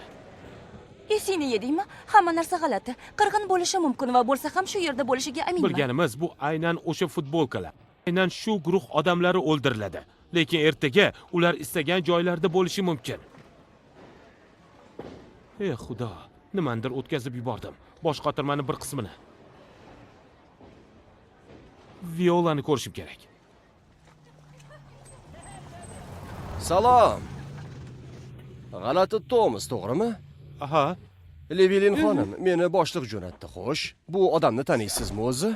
Esingni yedingmi? Hamma narsa g'alati. Qirg'in bo'lishi mumkin va bo'lsa ham shu yerda bo'lishiga aminman. Bilganimiz bu aynan o'sha futbolkalar. Aynan shu guruh odamlari o'ldiriladi. Lekin ertaga ular istagan joylarda bo'lishi mumkin. Ey xudo, nimandir o'tkazib yubordim. Bosh qotirmaning bir qismini. Violani ko'rishim kerak. Salom. G'alati Tomas, to'g'rimi? Aha, Levilin xonim meni boshliq jo'natdi, xo'sh. Bu odamni taniysizmi o'zi?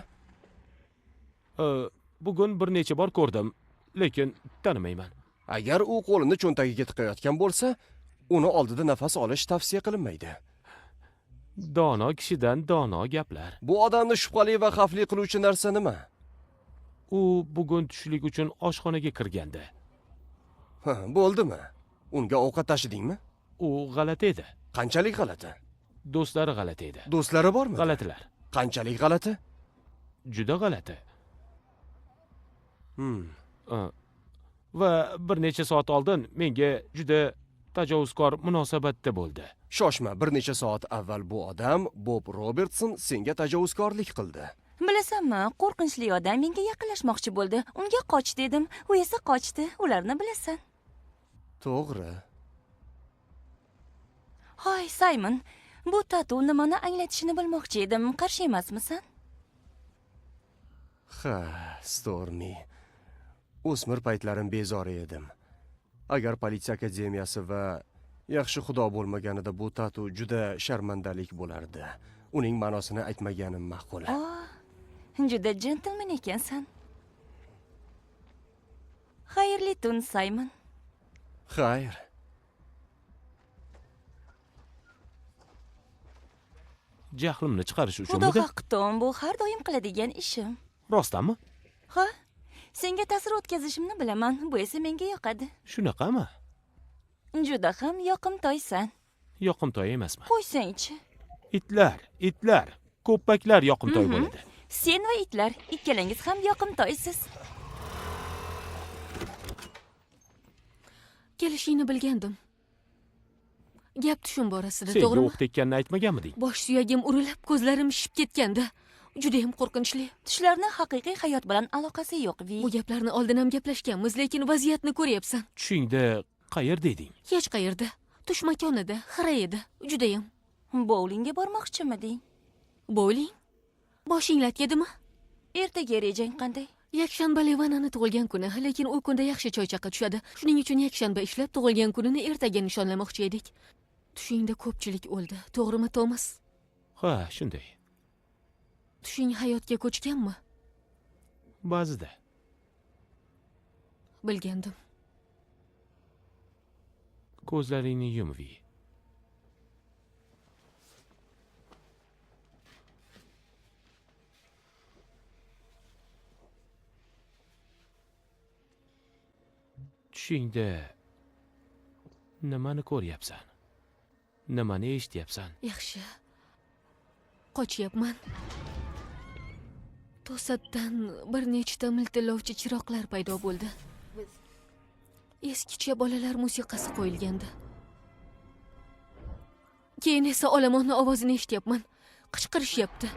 bugun bir necha bor ko'rdim, lekin tanimayman. Agar u qo'lini cho'ntagiga tiqayotgan bo'lsa, uni oldida nafas olish tavsiya qilinmaydi. Dono kishidan dono gaplar. Bu odamni shubhali va xavfli qiluvchi narsa nima? U bugun tushlik uchun oshxonaga kirgandi. Ha, bo'ldimi? Unga ovqat tashidingmi? U g'alati edi. Qanchalik g'alati? Do'stlari g'alati edi. Do'stlari bormi? G'alatilar. Qanchalik g'alati? Juda g'alati. Va bir necha soat oldin menga juda tajovuzkor munosabatda bo'ldi. Shoshma, bir necha soat avval bu odam Bob Robertson senga tajovuzkorlik qildi. Bilasanmi, qo'rqinchli odam menga yaqinlashmoqchi bo'ldi. Unga qoch dedim, u esa qochdi. Ularni bilasan. To'g'ri. Hoy, Simon, bu tatu nimani anglatishini bilmoqchi edim. Qarshi emasmisan? Ha, Stormy. O'smir paytlarim bezori edim. Agar politsiya akademiyasi va yaxshi xudo bo'lmaganida bu tatu juda sharmandalik bo'lardi. Uning ma'nosini aytmaganim ma'qul. Juda jentlmen ekansan. Xayrli tun, Simon. Xayr. Jahlimni chiqarish Xudo uchunmidi? haqqi, bu har doim qiladigan ishim. Rostdanmi? Ha? Senga ta'sir o'tkazishimni bilaman. Bu esa menga yoqadi. Shunaqami? Juda ham yoqimtoysan. Yoqimtoy emasman. Qo'ysang-chi. Itlar, ko'ppaklar yoqimtoy bo'ladi. Sen va itlar ikkalangiz ham yoqimtoysiz. Kelishingni bilgandim. Gap tushum borasida, Senga to'g'rimi? o'q tekkanini aytmaganmiding? Bosh suyagim urilib, ko'zlarim shishib ketganda. Juda ham qo'rqinchli. Tushlarning haqiqiy hayot bilan aloqasi yo'q, Vi. Bu gaplarni oldin ham gaplashganmiz, lekin vaziyatni ko'ryapsan. Tushingda qayerda eding? Hech qayerda. Tush makonida, xira edi. Juda ham. Bowlingga bormoqchimiding? Bowling? Boshing latgadimi? Ertaga rejang qanday? Yakshanba Levanani tug'ilgan kuni, lekin u kunda yaxshi choychaqa tushadi. Shuning uchun yakshanba ishlab tug'ilgan kunini ertaga nishonlamoqchi edik. Tushingda ko'pchilik o'ldi, to'g'rimi, Tomas? Ha, shunday. Tushing hayotga ko'chganmi? Ba'zida. Bilgandim. Ko'zlaringni yum, Vi. tushingda nimani ko'ryapsan? Nimani eshityapsan? Yaxshi. Qochyapman. To'satdan bir nechta miltillovchi chiroqlar paydo bo'ldi. Eskicha bolalar musiqasi qo'yilgandi. Keyin esa olomonni ovozini eshityapman. Qichqirishyapti.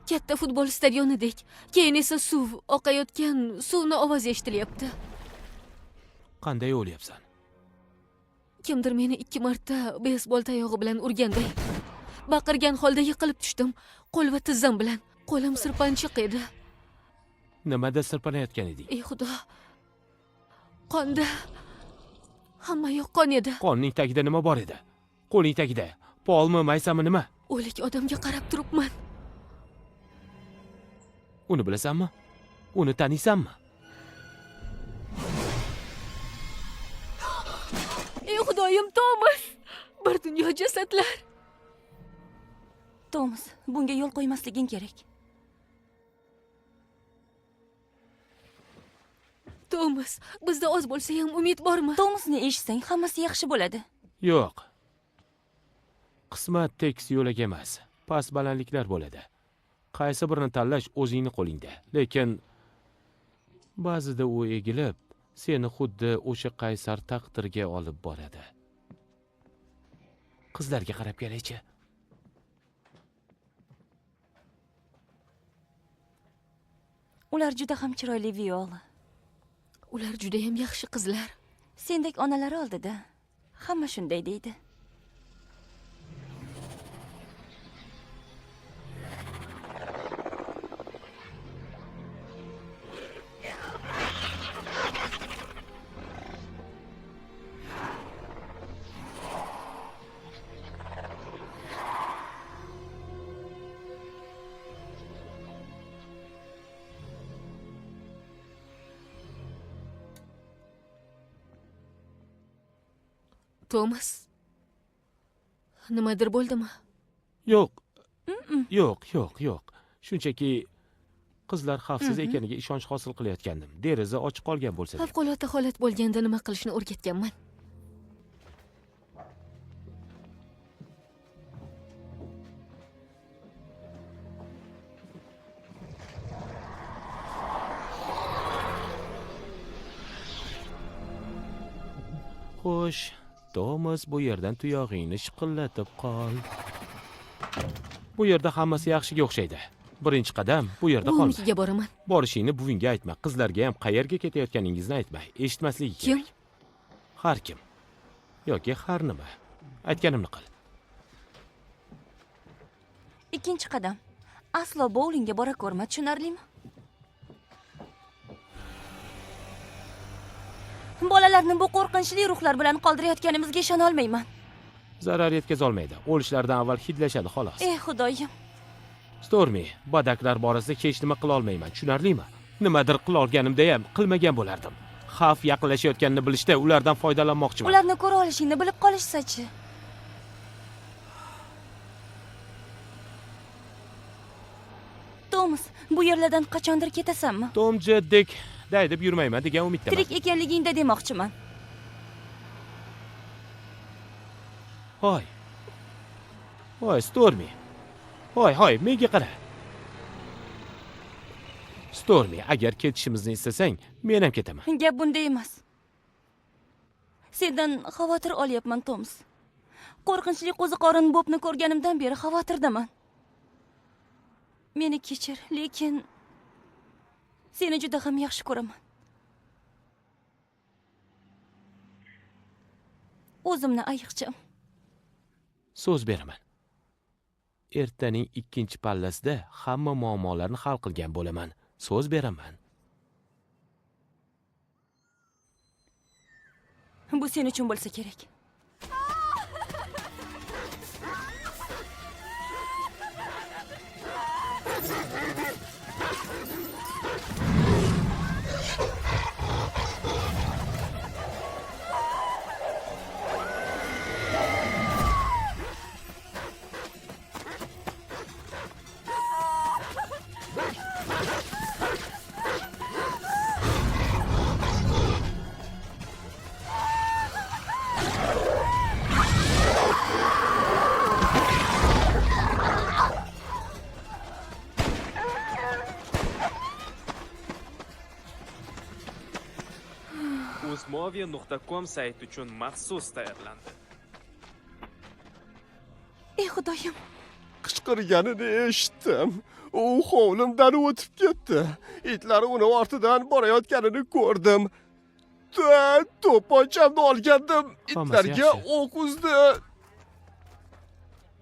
Katta futbol stadionidek. Keyin esa suv oqayotgan suvni ovozi eshitilyapti. Qanday o'ylayapsan? Kimdir meni 2 marta beysbol tayog'i bilan urganday. Baqirgan holda yiqilib tushdim, qo'l va tizzam bilan. Qo'lim sirpanchiq edi. Nimada sirpanayotgan eding? Ey Xudo. Qonda. Hamma yoq qon edi. Qonning tagida nima bor edi? Qo'ling tagida polmi, maysami nima? O'lik odamga qarab turibman. Uni bilasanmi? Uni taniysanmi? Ey Xudoyim, Tomas! Bir dunyo jasadlar. Tomas, bunga yo'l qo'ymasliging kerak. Tomas, bizda oz bo'lsa ham umid bormi? Tomasni eshitsang, hammasi yaxshi bo'ladi. Yo'q. Qismat tekis yo'lak emas. Past balandliklar bo'ladi. Qaysi birini tanlash o'zingni qo'lingda. Lekin ba'zida u egilib, seni xuddi o'sha qaysar taqdirga olib boradi. Qizlarga qarab qaraychi. Ular juda ham chiroyli Viola. Ular juda ham yaxshi qizlar. Sendek onalari oldida hamma shunday deydi. Tomas. Nimadir bo'ldimi? Yo'q. Yo'q. Shunchaki qizlar xavfsiz ekaniga ishonch hosil qilayotgandim. Deraza ochiq qolgan bo'lsa. Favqulodda holat bo'lganda nima qilishni o'rgatganman. Xo'sh, Tomas, bu yerdan tuyog'ingni shiqillatib qol. Bu yerda hammasi yaxshiga o'xshaydi. Birinchi qadam bu yerda qolma. Buvimnikiga boraman. Borishingni buvingga aytma, qizlarga ham qayerga ketayotganingizni aytma. Eshitmasligi kerak. Kim? Har kim. Yoki har nima. Aytganimni qil. Ikkinchi qadam. Aslo bowlingga bora ko'rma, tushunarlimi? Bolalarni bu qo'rqinchli ruhlar bilan qoldirayotganimizga ishona olmayman. Zarar yetkaza olmaydi. O'lishlaridan avval hidlashadi xolos. Ey Xudoyim. Stormi, badaklar borasida hech nima qila olmayman, tushunarlimi? Nimadir qila olganimda ham qilmagan bo'lardim. Xavf yaqinlashayotganini bilishda ulardan foydalanmoqchiman. Ularni ko'ra olishingni bilib qolishsa-chi? Tomas, bu yerlardan qachondir ketasanmi? Tomjiddek daydib yurmayman degan umiddaman. Tirik ekanligingda demoqchiman. Hoy. Stormi. Hoy, menga qara. Stormi, agar ketishimizni istasang, men ham ketaman. Gap bunda emas. Sendan xavotir olyapman, Tomas. Qo'rqinchli qo'ziqorin Bobni ko'rganimdan beri xavotirdaman. Meni kechir, lekin seni juda ham yaxshi ko'raman. O'zimni ayiqcham. So'z beraman. Ertaning 2-pallasida hamma muammolarni hal qilgan bo'laman. So'z beraman. Bu sen uchun bo'lsa kerak. uzmoviy.com sayti uchun maxsus tayyorlandi. Ey xudoyim, Qichqirganini eshitdim. U hovlimdan o'tib ketdi. Itlar uni ortidan borayotganini ko'rdim. To'pponchamni olgandim. Itlarga yaxshi. o'q uzdi.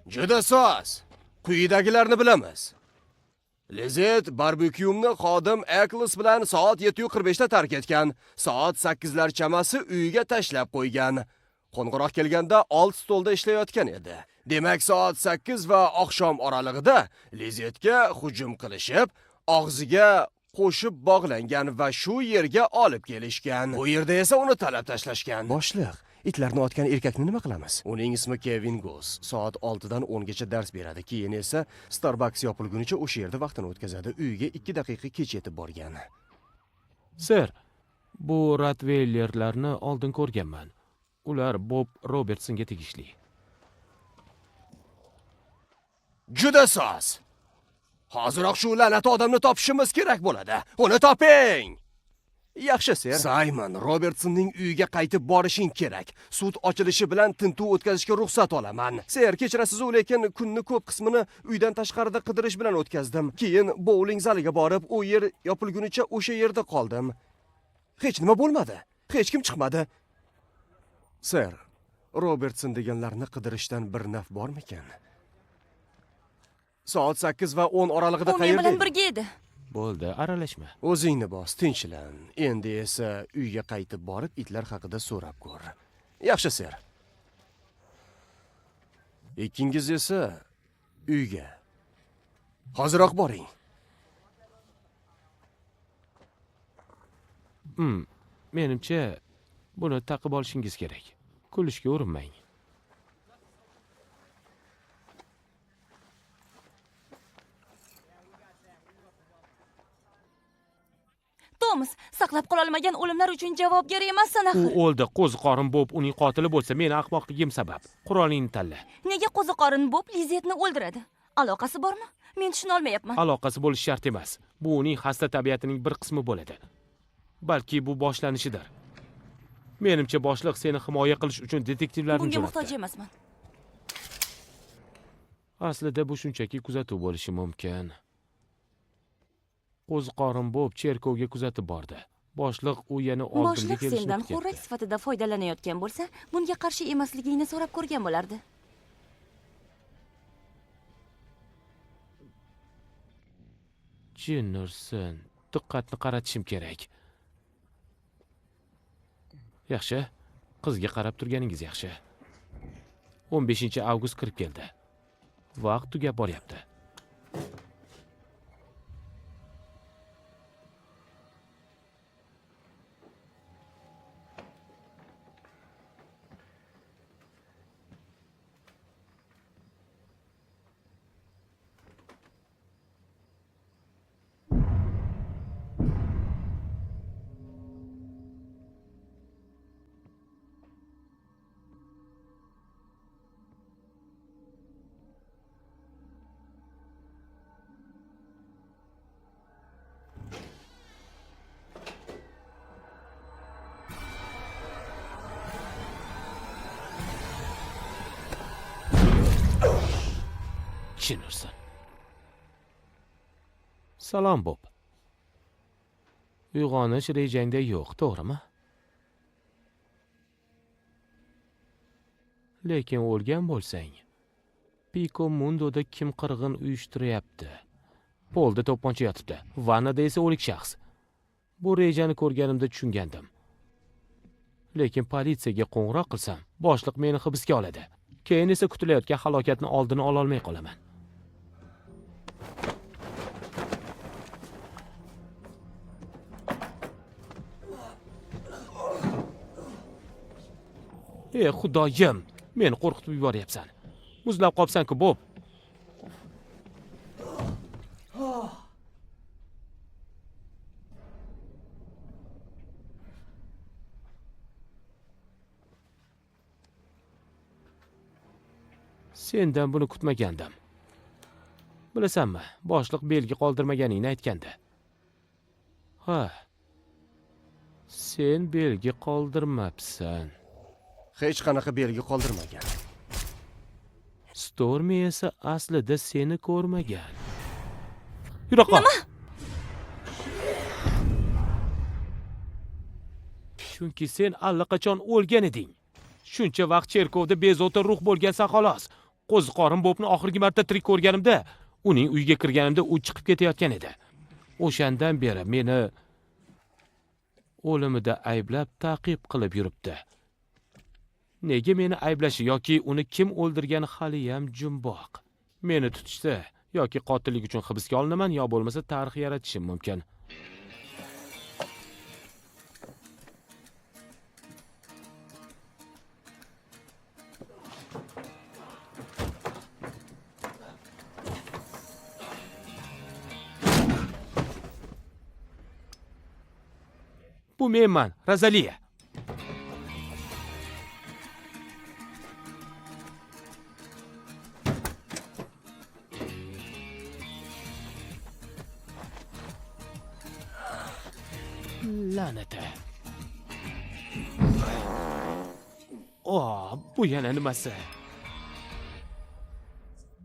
Juda soz. Quyidagilarni bilamiz. Lizet barbekyumni xodim Eklis bilan soat 7:45 da tark etgan. Soat 8lar chamasi uyiga tashlab qo'ygan. Qo'ng'iroq kelganda old stolda ishlayotgan edi. Demak, soat 8 va oqshom oralig'ida Lizetga hujum qilishib, og'ziga qo'shib bog'langan va shu yerga olib kelishgan. Bu yerda esa uni talab tashlashgan. Boshliq, itlarni otgan erkakni nima qilamiz? Uning ismi Kevin Goss. Soat 6 dan 10 gacha dars beradi. Keyin esa Starbucks yopilgunicha o'sha yerda vaqtini o'tkazadi. Uyiga 2 daqiqa kech yetib borgan. Sir, bu Rottweilerlarni oldin ko'rganman. Ular Bob Robertsonga tegishli. Juda soz. Hoziroq shu la'nat odamni topishimiz kerak bo'ladi. Uni toping. Yaxshi, ser. Simon Robertsonning uyiga qaytib borishing kerak. Sud ochilishi bilan tintuv o'tkazishga ruxsat olaman. Ser, kechirasiz, lekin kunni ko'p qismini uydan tashqarida qidirish bilan o'tkazdim. Keyin bowling zaliga borib, u yer yopilgunicha o'sha yerda qoldim. Hech nima bo'lmadi. Hech kim chiqmadi. Ser, Robertson deganlarni qidirishdan bir naf bormikan? Soat 8 va 10 oralig'ida u men qayerda bilan edi? birga edi. Bo'ldi, aralashma. O'zingni bos, tinchlan. Endi esa uyga qaytib borib, itlar haqida so'rab ko'r. Yaxshi, ser. Ikkingiz esa uyga. Hoziroq boring. Menimcha, buni taqib olishingiz kerak. Kulishga urinmang. Tomas, saqlab qololmagan o'limlar uchun javobgar emassan U axir. o'ldi, qo'zi qorin Bob uning qotili bo'lsa, meni ahmoqligim sabab. Qurolingni tanla. Nega qo'ziqorin Bob Lizetni o'ldiradi? Aloqasi bormi? Men tushuna olmayapman. Aloqasi bo'lishi shart emas. Bu uning xasta tabiatining bir qismi bo'ladi. Balki bu boshlanishidir. Menimcha boshliq seni himoya qilish uchun detektivlarni Bunga muhtoj jo'natdi. emasman. Aslida bu shunchaki kuzatuv bo'lishi mumkin. Qo'ziqorin Bob cherkovga kuzatib bordi. Boshliq u yana oldinga Boshliq kelishni sendan kutdi. xo'rak sifatida foydalanayotgan bo'lsa, bunga qarshi emasligingni so'rab ko'rgan bo'lardi. Jinnursin, diqqatni qaratishim kerak. Yaxshi, qizga qarab turganingiz yaxshi. 15-avgust kirib keldi. Vaqt tugab boryapti. Jinnursin. Salom Bob. Uyg'onish rejangda yo'q, to'g'rimi? Lekin o'lgan bo'lsang, Pico Mundoda kim qirg'in uyushtiryapti? Polda to'pponcha yotibdi, vannada esa o'lik shaxs. Bu rejani ko'rganimda tushungandim. Lekin politsiyaga qo'ng'iroq qilsam, boshliq meni hibsga oladi. Keyin esa kutilayotgan halokatni oldini ola olmay qolaman. Ey xudoyim, meni qo'rqitib yuboryapsan. Muzlab qolibsan-ku, Bob. Sendan buni kutmagandim. Bilasanmi, boshliq belgi qoldirmaganingni aytgandi. Ha. Sen belgi qoldirmabsan. Hech qanaqa belgi qoldirmagan. Stormi esa aslida seni ko'rmagan. Yura qol. Chunki sen allaqachon o'lgan eding. Shuncha vaqt cherkovda bezovta ruh bo'lgansan xolos. Qo'ziqorin Bobni oxirgi marta tirik ko'rganimda, uning uyiga kirganimda u chiqib ketayotgan edi. O'shandan beri meni o'limida ayblab ta'qib qilib yuribdi. Nega meni ayblashi yoki uni kim o'ldirgani haliyam jumboq. Meni tutishsa yoki qotillik uchun hibsga olinaman, yo bo'lmasa tarix yaratishim mumkin. Bu menman, Razaliya. La'nata. Bu yana nimasi?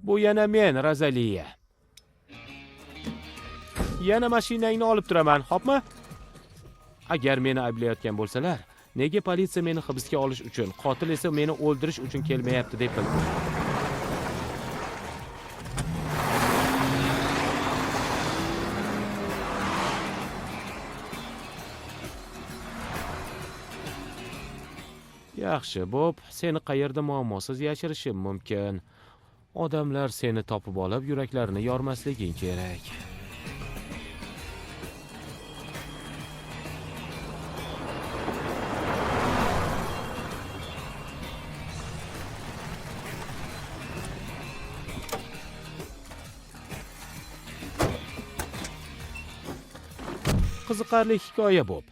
Bu yana men, Razaliya. Yana mashinangni olib turaman, xo'pmi? Agar meni ayblayotgan bo'lsalar, nega politsiya meni hibsga olish uchun, qotil esa meni o'ldirish uchun kelmayapti deb bildim. Yaxshi, Bob, seni qayerda muammosiz yashirishim mumkin. Odamlar seni topib olib, yuraklarini yormasliging kerak. Qiziqarli hikoya Bob.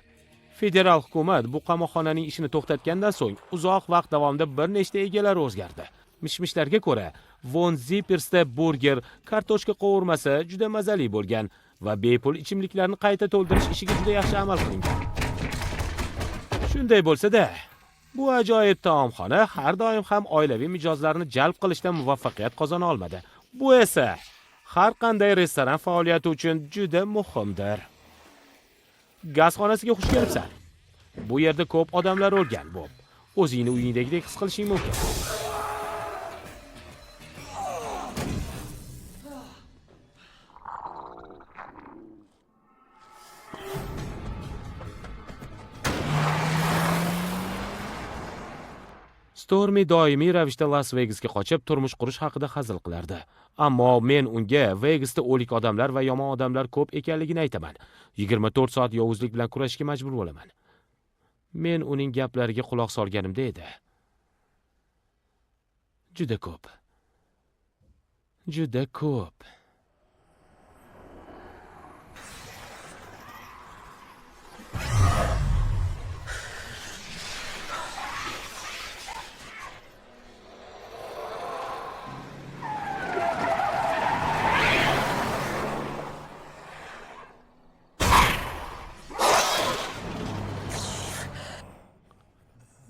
Federal hukumat bu qamoqxonaning ishini to'xtatgandan so'ng uzoq vaqt davomida bir nechta egalar o'zgardi. Mishmishlarga ko'ra, Von Zippersda burger, kartoshka qovurmasi juda mazali bo'lgan va bepul ichimliklarni qayta to'ldirish ishiga juda yaxshi amal qilingan. Shunday bo'lsa-da, bu ajoyib taomxona har doim ham oilaviy mijozlarni jalb qilishda muvaffaqiyat qozona olmadi. Bu esa har qanday restoran faoliyati uchun juda muhimdir. Gaz xonasiga xush kelibsan. Bu yerda ko'p odamlar o'lgan, Bob. O'zingni uyingdagidek his qilishing mumkin. Stormi doimiy ravishda Las Vegasga qochib turmush qurish haqida hazil qilardi. Ammo men unga Vegasda o'lik odamlar va yomon odamlar ko'p ekanligini aytaman. 24 soat yovuzlik bilan kurashishga majbur bo'laman. Men uning gaplariga quloq solganimda edi. Juda ko'p. Juda ko'p.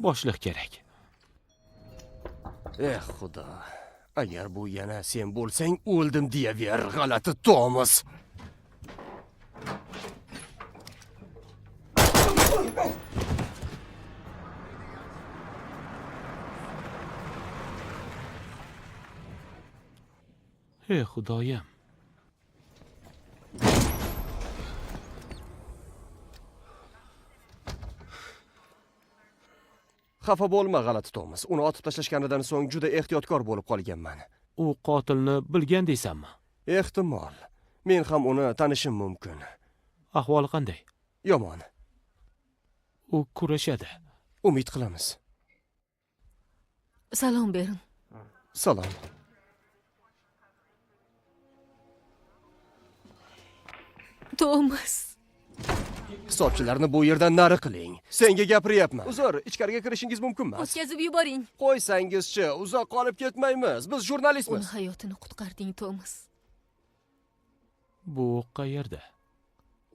Boshliq kerak. Xudo. Agar bu yana sen bo'lsang, o'ldim deyaver, g'alati Tomas. Xudoyim. Xafa bo'lma, g'alati Tomas. Uni otib tashlashganidan so'ng juda ehtiyotkor bo'lib qolganman. U qotilni bilgan deysanmi? Ehtimol. Men ham uni tanishim mumkin. Ahvoli qanday? Yomon. U kurashadi. Umid qilamiz. Salom bering. Salom. Tomas. Hisobchilarni bu yerdan nari qiling. Senga gapiryapman. Uzr, ichkariga kirishingiz mumkinmi? O'tkazib yuboring. Qo'ysangizchi, uzoq qolib ketmaymiz. Biz jurnalistmiz. Uni hayotini qutqarding, Tomas. Bu qayerda?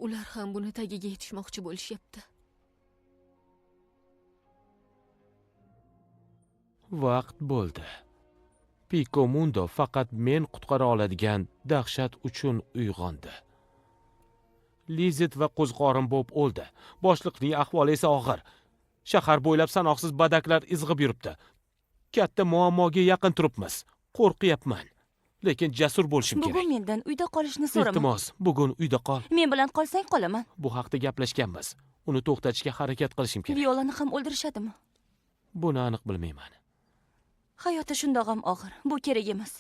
Ular ham buni tagiga yetishmoqchi bo'lishyapti. Vaqt bo'ldi. Pico Mundo faqat men qutqara oladigan dahshat uchun uyg'ondi. Lizet va qo'zg'orin Bob o'ldi. Boshliqning ahvoli esa og'ir. Shahar bo'ylab sanoqsiz badaklar izg'ib yuribdi. Katta muammoga yaqin turibmiz. Qo'rqyapman. Lekin jasur bo'lishim kerak. Bugun mendan uyda qolishni so'raman. Iltimos, bugun uyda qol. Men bilan qolsang qolaman. Bu haqda gaplashganmiz. Uni to'xtatishga harakat qilishim kerak. Violani ham o'ldirishadimi? Buni aniq bilmayman. Hayoti shundoq ham og'ir. Bu kerak emas.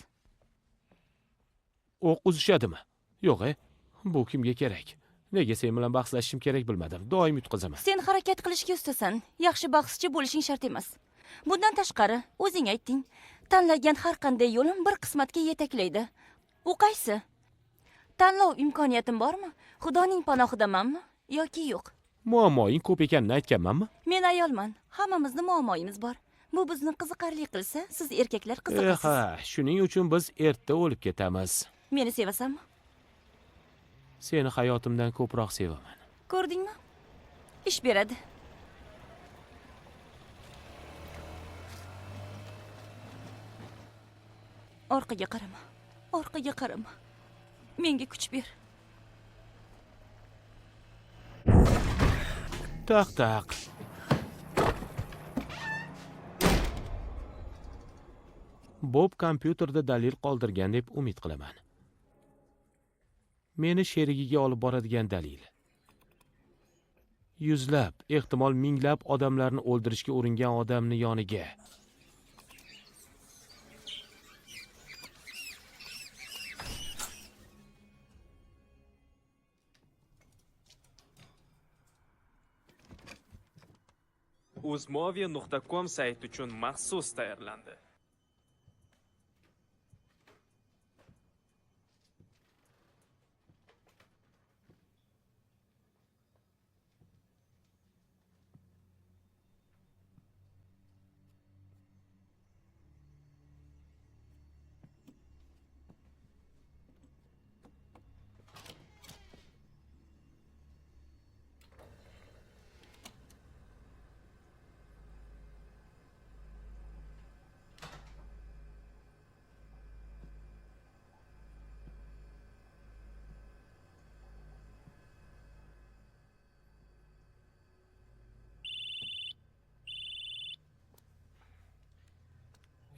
O'q uzishadimi? Yo'q, bu kimga kerak? Nega sen bilan bahslashishim kerak bilmadim. Doim yutqizaman. Sen harakat qilishga ustasan. Yaxshi bahschi bo'lishing shart emas. Bundan tashqari, o'zing aytding, tanlagan har qanday yo'lim bir qismatga yetaklaydi. U qaysi? Tanlov imkoniyatim bormi? Xudoning panohidamanmi yoki yo'q? Muammoing ko'p ekanini aytganmanmi? Men ayolman. Hammamizning muammoyimiz bor. Bu bizni qiziqarli qilsa, siz erkaklar qiziqasiz. Ha, shuning uchun biz erta o'lib ketamiz. Meni sevasanmi? Seni hayotimdan ko'proq sevaman. Ko'rdingmi? Ish beradi. Orqaga qarama. Orqaga qarama. Menga kuch ber. Taq. Bob kompyuterda dalil qoldirgan deb umid qilaman. Meni sherigiga olib boradigan dalil. Yuzlab, ehtimol minglab odamlarni o'ldirishga uringan odamni yoniga. uzmoviya.com sayti uchun maxsus tayyorlandi.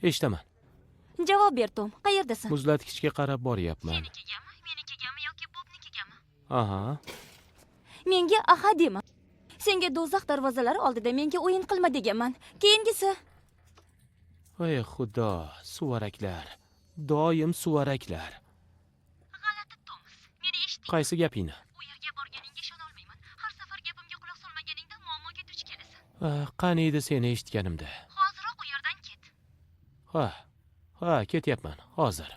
Eshitaman. Javob ber, Tom. Qayerdasan? Muzlatkichga qarab boryapman. Menikigami yoki Bobnikigami? Aha. Menga aha dema. Senga do'zax darvozalari oldida menga o'yin qilma deganman. Keyingisi. Ey xudo, suvaraklar. Doim suvaraklar. G'alati, Tomas. Meni eshitding. Qaysi gapingni? U yerga borganingga ishona olmayman. Har safar gapimga quloq solmaganingda muammoga duch kelasan. Qani edi seni eshitganimda. Hoziroq u yerdan ket. Ha, ketyapman, hozir.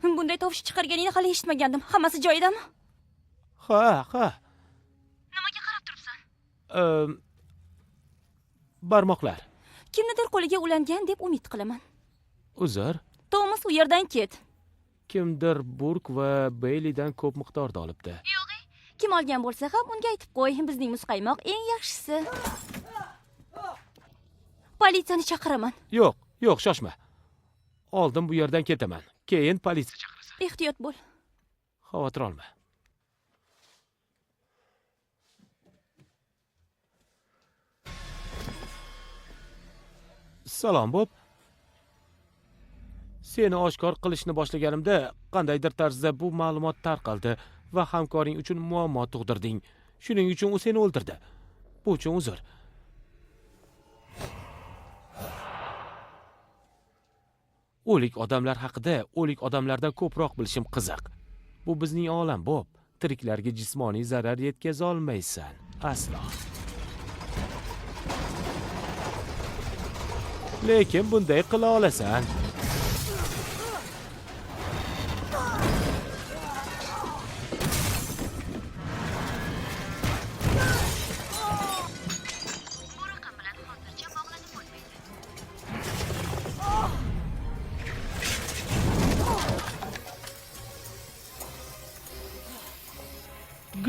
Bunday tovush chiqarganingni hali eshitmagandim. Hammasi joyidami? Ha. Nimaga qarab turibsan? Barmoqlar. Kimnidir qo'liga ulangan deb umid qilaman. Uzr. Tomas, u yerdan ket. Kimdir Burk va Beylidan ko'p miqdorda olibdi. Yo'q. Kim olgan bo'lsa ham unga aytib qo'y. Bizning muzqaymoq eng yaxshisi. Politsiyani chaqiraman. Yo'q, shoshma. Oldin bu yerdan ketaman. Keyin politsiya chaqirasan. Ehtiyot bo'l. Xavotir olma. Salom, Bob. Seni oshkor qilishni boshlaganimda qandaydir tarzda bu ma'lumot tarqaldi va hamkoring uchun muammo tug'dirding. Shuning uchun u seni o'ldirdi. Bu uchun uzr. O'lik odamlar haqida o'lik odamlardan ko'proq bilishim qiziq. Bu bizning olam, Bob. Tiriklarga jismoniy zarar yetkaza olmaysan. Aslo. Lekin bunday qila olasan. Bu raqam bilan hozircha bog'lanib bo'lmaydi.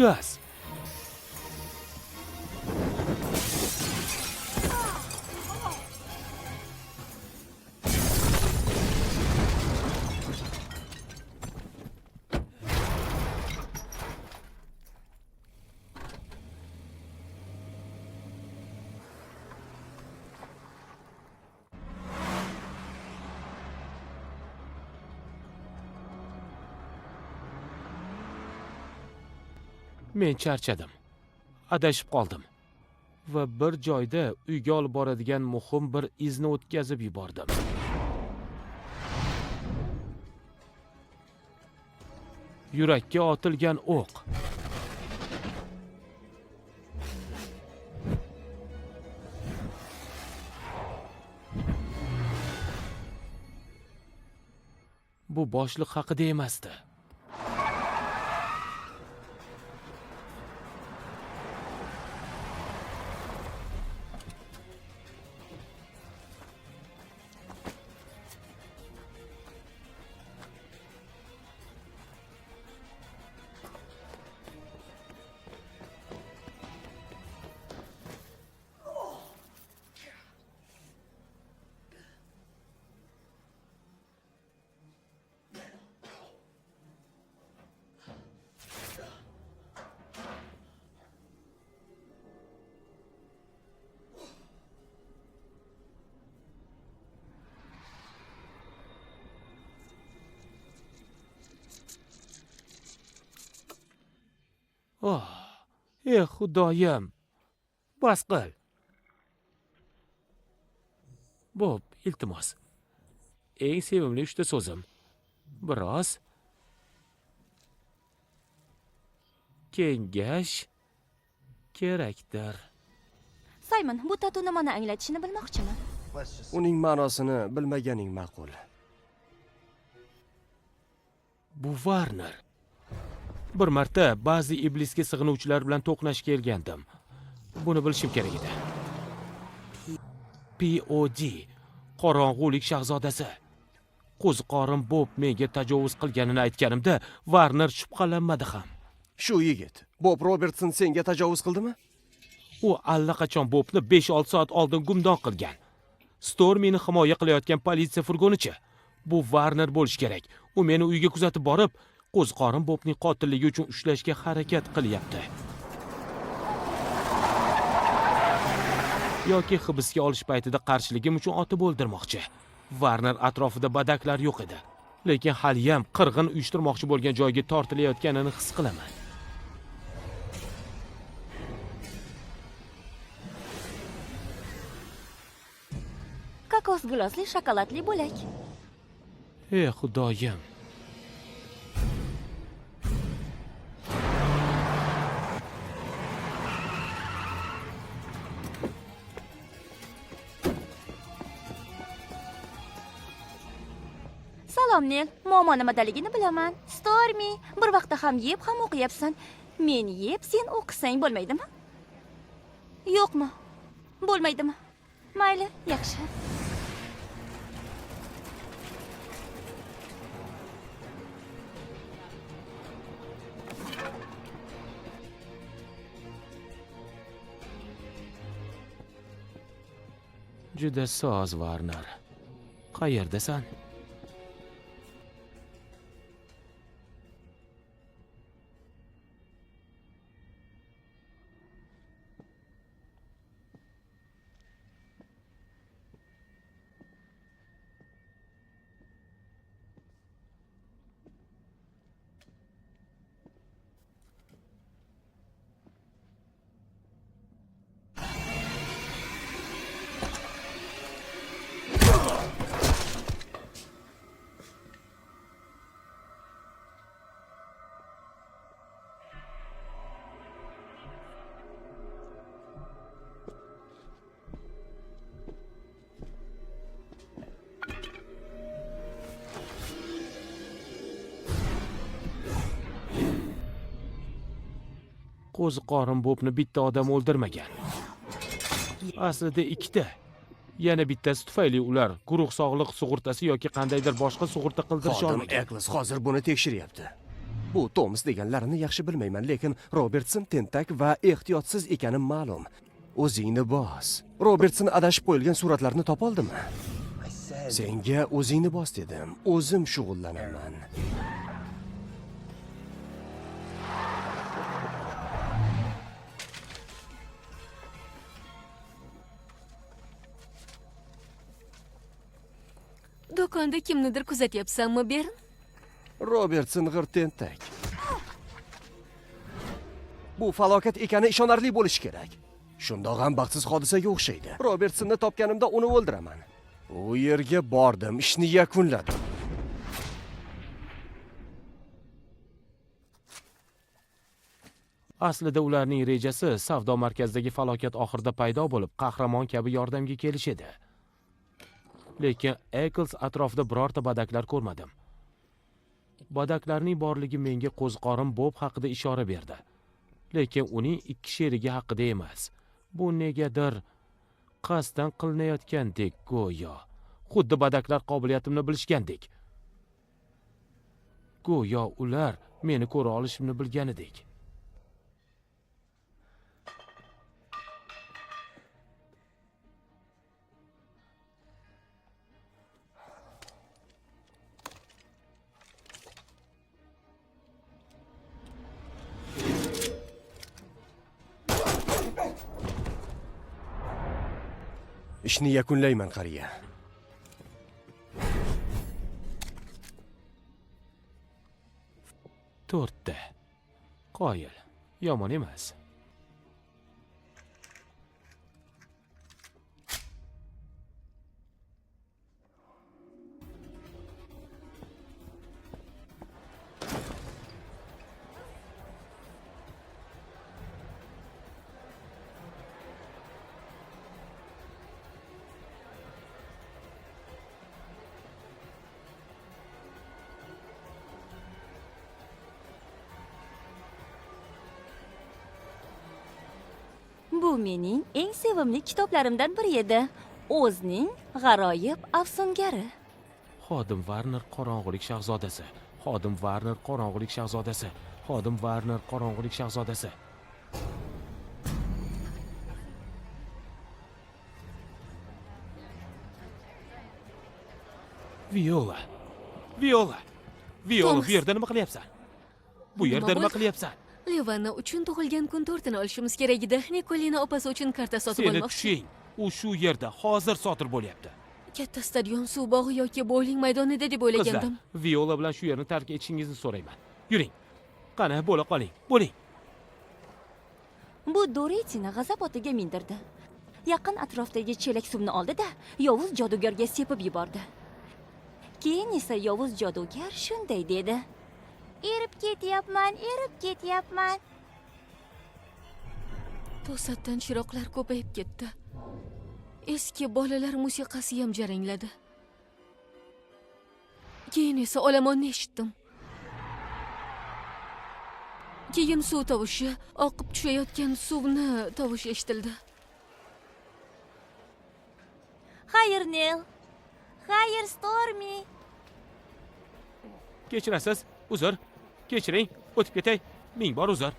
Gaz. Men charchadim. Adashib qoldim. Va bir joyda uyga olib boradigan muhim bir izni o'tkazib yubordim. Yurakka otilgan o'q. Bu boshliq haqida emasdi. Oh, Xudoyim. Bas qil. Bob, iltimos. Eng sevimli 3 ta so'zim. Biroz kengash kerakdir. Saymon, bu tatu nimani anglatishini bilmoqchiman. Uning ma'nosini bilmaganing ma'qul. Bu Warner. Bir marta ba'zi iblisga sig'inuvchilar bilan to'qnash kelgandim. Buni bilishim kerak edi. POD, qorong'ulik shahzodasi. Qo'ziqorin Bob menga tajovuz qilganini aytganimda, Warner shubhalanmadi ham. Shu yigit Bob Robertson senga tajovuz qildimi? U allaqachon Bobni 5-6 soat oldin gumdon qilgan. Stormini himoya qilayotgan politsiya furgonichi. Bu Warner bo'lish kerak. U meni uyga kuzatib borib, qo'ziqorin Bobning qotilligi uchun ushlashga harakat qilyapti. Yoki hibsga olish paytida qarshiligim uchun otib o'ldirmoqchi. Warner atrofida badaklar yo'q edi. Lekin haliyam qirg'in uyushtirmoqchi bo'lgan joyga tortilayotganini his qilaman. Kokos gilosli shokoladli bo'lak. Xudoyim. Salom, Nel. Muammo nimadaligini bilaman. Stormy, bir vaqtda ham yeb, ham o'qiyapsan. Men yeb, sen o'qisang bo'lmaydimi? Yo'qmi? Bo'lmaydimi? Mayli, yaxshi. Juda soz, Warner. Qayerdasan? Qo'ziqorin Bobni bitta odam o'ldirmagan. Aslida 2 ta. Yana bittasi tufayli ular guruh sog'liq sug'urtasi yoki qandaydir boshqa sug'urta qildirish Xodim olmagan. Eklis hozir buni tekshiryapti. Bu Thomas deganlarini yaxshi bilmayman, lekin Robertson tentak va ehtiyotsiz ekani ma'lum. O'zingni bos. Robertson adashib qo'yilgan suratlarni topa oldimi? Senga o'zingni bos dedim. O'zim shug'ullanaman. Do'konda kimnidir kuzatyapsanmi, Bern? Robertson g'ir tentak. Bu falokat ekani ishonarli bo'lishi kerak. Shundoq ham baxtsiz hodisaga o'xshaydi. Robertsonni topganimda uni o'ldiraman. U yerga bordim, ishni yakunladim. Aslida ularning rejasi savdo markazidagi falokat oxirida paydo bo'lib, qahramon kabi yordamga kelish edi. Lekin Eccles atrofida birorta badaklar ko'rmadim. Badaklarning borligi menga qo'ziqorin Bob haqida ishora berdi. Lekin uning ikki sherigi haqida emas. Bu negadir qasddan qilinayotgandek go'yo. Xuddi badaklar qobiliyatimni bilishgandek. Go'yo ular meni ko'ra olishimni bilganidek. Ishni yakunlayman, qariya. To'rtta. Qoyil. Yomon emas. Bu mening eng sevimli kitoblarimdan biri edi. O'zning g'aroyib afsongari. Xodim Warner qorong'ulik shahzodasi. Xodim Warner qorong'ulik shahzodasi. Xodim Warner qorong'ulik shahzodasi. Viola. Viola. Viola, Thomas. bu yerda nima qilyapsan? Bu yerda nima bo'ldi? qilyapsan? Levanna uchun tug'ilgan kun tortini olishimiz kerak edi. Nikolina opasi uchun karta sotib Seni olmoqchi. tushing. U shu yerda hozir sotir bo'lyapti. Katta stadion, suv bog'i yoki bowling maydonida deb Qizlar, o'ylagandim. Viola bilan shu yerni tark etishingizni so'rayman. Yuring. Qani, bo'la qoling. Bo'ling. Bu Doretini g'azab otiga mindirdi. Yaqin atrofdagi chelak suvni oldi-da, yovuz jodugarga sepib yubordi. Keyin esa yovuz jodugar shunday dedi: "Erib ketyapman." To'satdan chiroqlar ko'payib ketdi. Eski bolalar musiqasi ham jarangladi. Keyin esa olamonni eshitdim. Keyin suv tovushi, oqib tushayotgan suvni tovushi eshitildi. Xayr, Nel. Xayr, Stormy. Kechirasiz. Uzr. Kechiring. O'tib ketay. Ming bor uzr.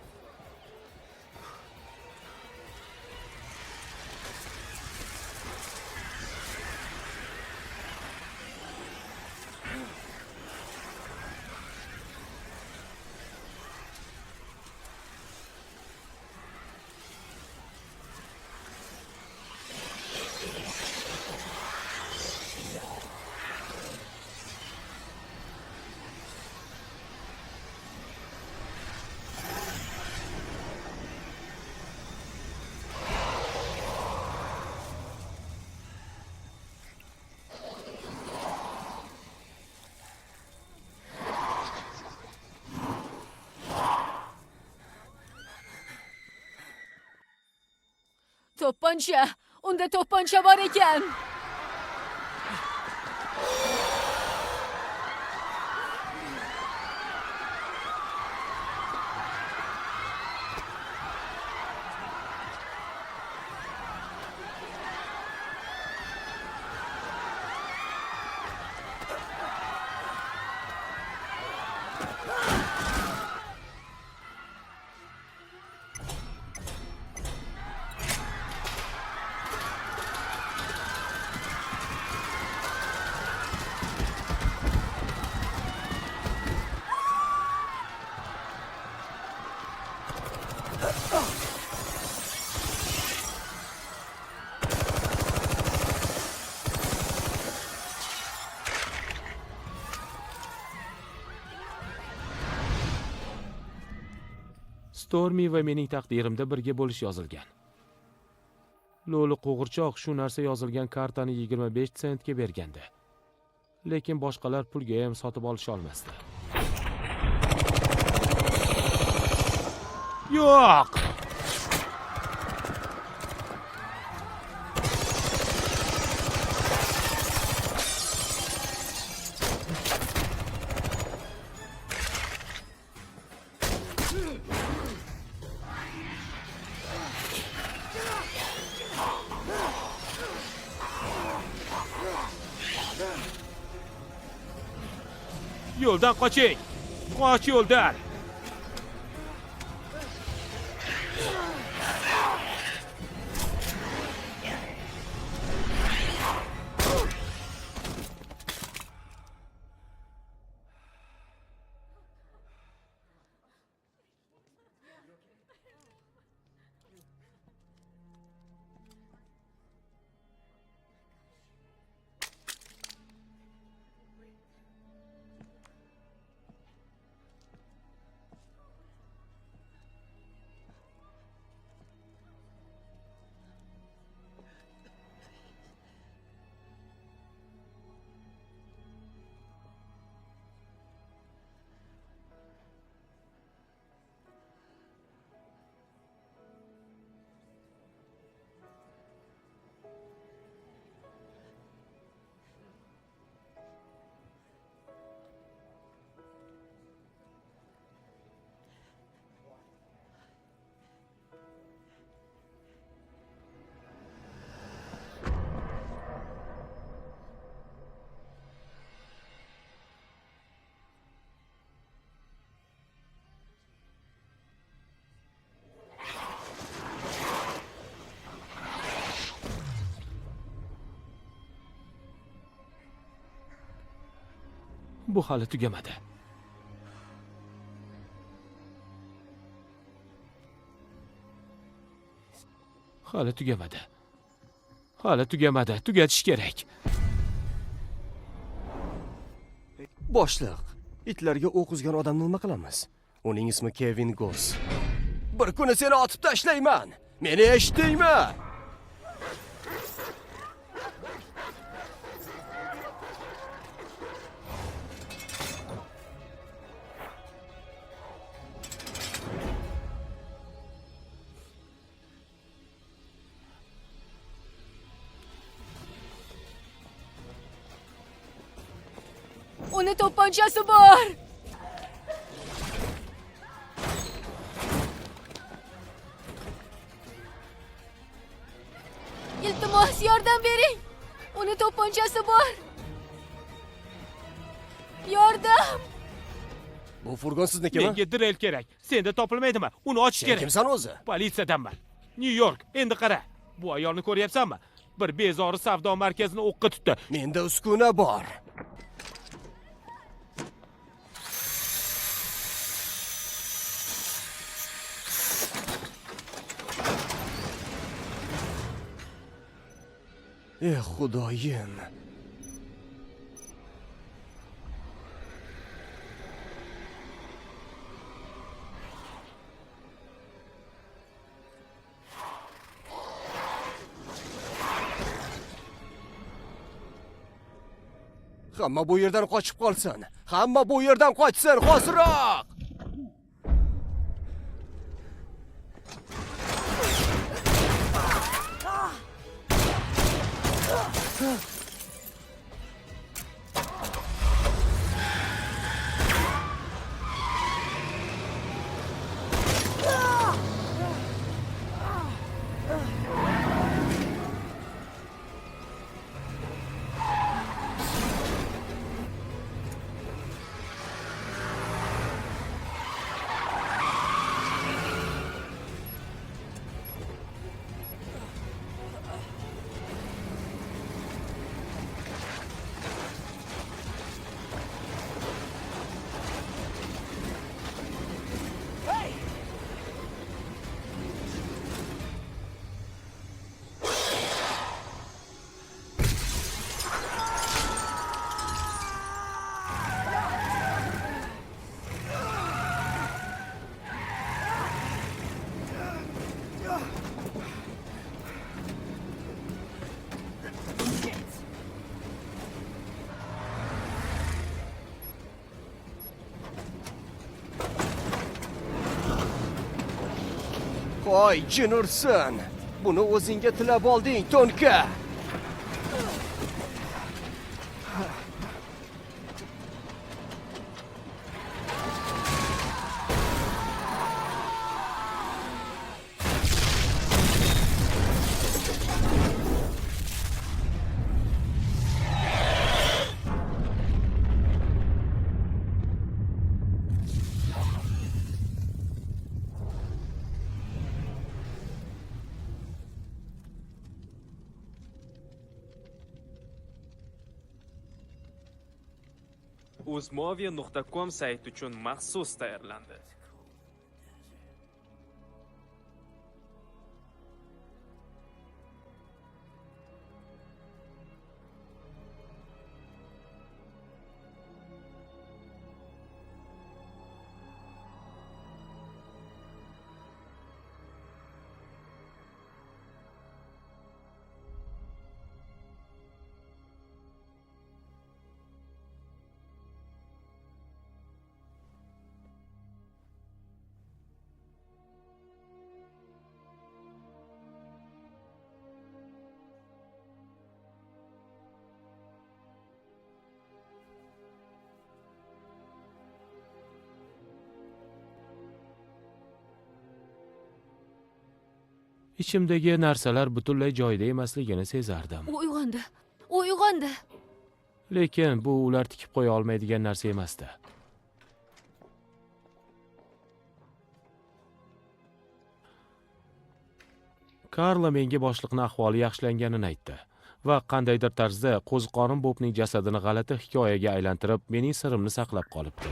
To'pponcha! Unda to'pponcha bor ekan. Stormy va mening taqdirimda birga bo'lish yozilgan. Lo'li qo'g'irchoq shu narsa yozilgan kartani 25 sentga bergandi. Lekin boshqalar pulga ham sotib olisha olmasdi. Yo'q! Yo'ldan qoching! Qoch yo'ldan! Bu hali tugamadi. Hali tugamadi. Hali tugamadi. Tugatish kerak. Boshliq, itlarga o'q uzgan odamni nima qilamiz? Uning ismi Kevin Goss. Bir kuni seni otib tashlayman. Meni eshitdingmi? Uni to'pponchasi bor. Iltimos, yordam bering. Uni to'pponchasi bor. Yordam! Bu furgon siznikimi? Menga drill kerak. Senda topilmaydimi? Uni ochish Sen kerak. kimsan o'zi? Politsiyadanman. New York. Endi qara. Bu ayolni ko'ryapsanmi? Bir bezori savdo markazini o'qqa tutdi. Menda uskuna bor. Xudoyim. Hamma bu yerdan qochib qolsin. Hamma bu yerdan qochsin, hozirroq. Voy, jin ursin. Buni o'zingga tilab olding, to'nka. uzmoviya.com sayti uchun maxsus tayyorlandi. Ichimdagi narsalar butunlay joyida emasligini sezardim. U uyg'ondi. U uyg'ondi. Lekin bu ular tikib qo'ya olmaydigan narsa emasdi. Karla menga boshliqning ahvoli yaxshilanganini aytdi va qandaydir tarzda qo'ziqorin Bobning jasadini g'alati hikoyaga aylantirib, mening sirimni saqlab qolibdi.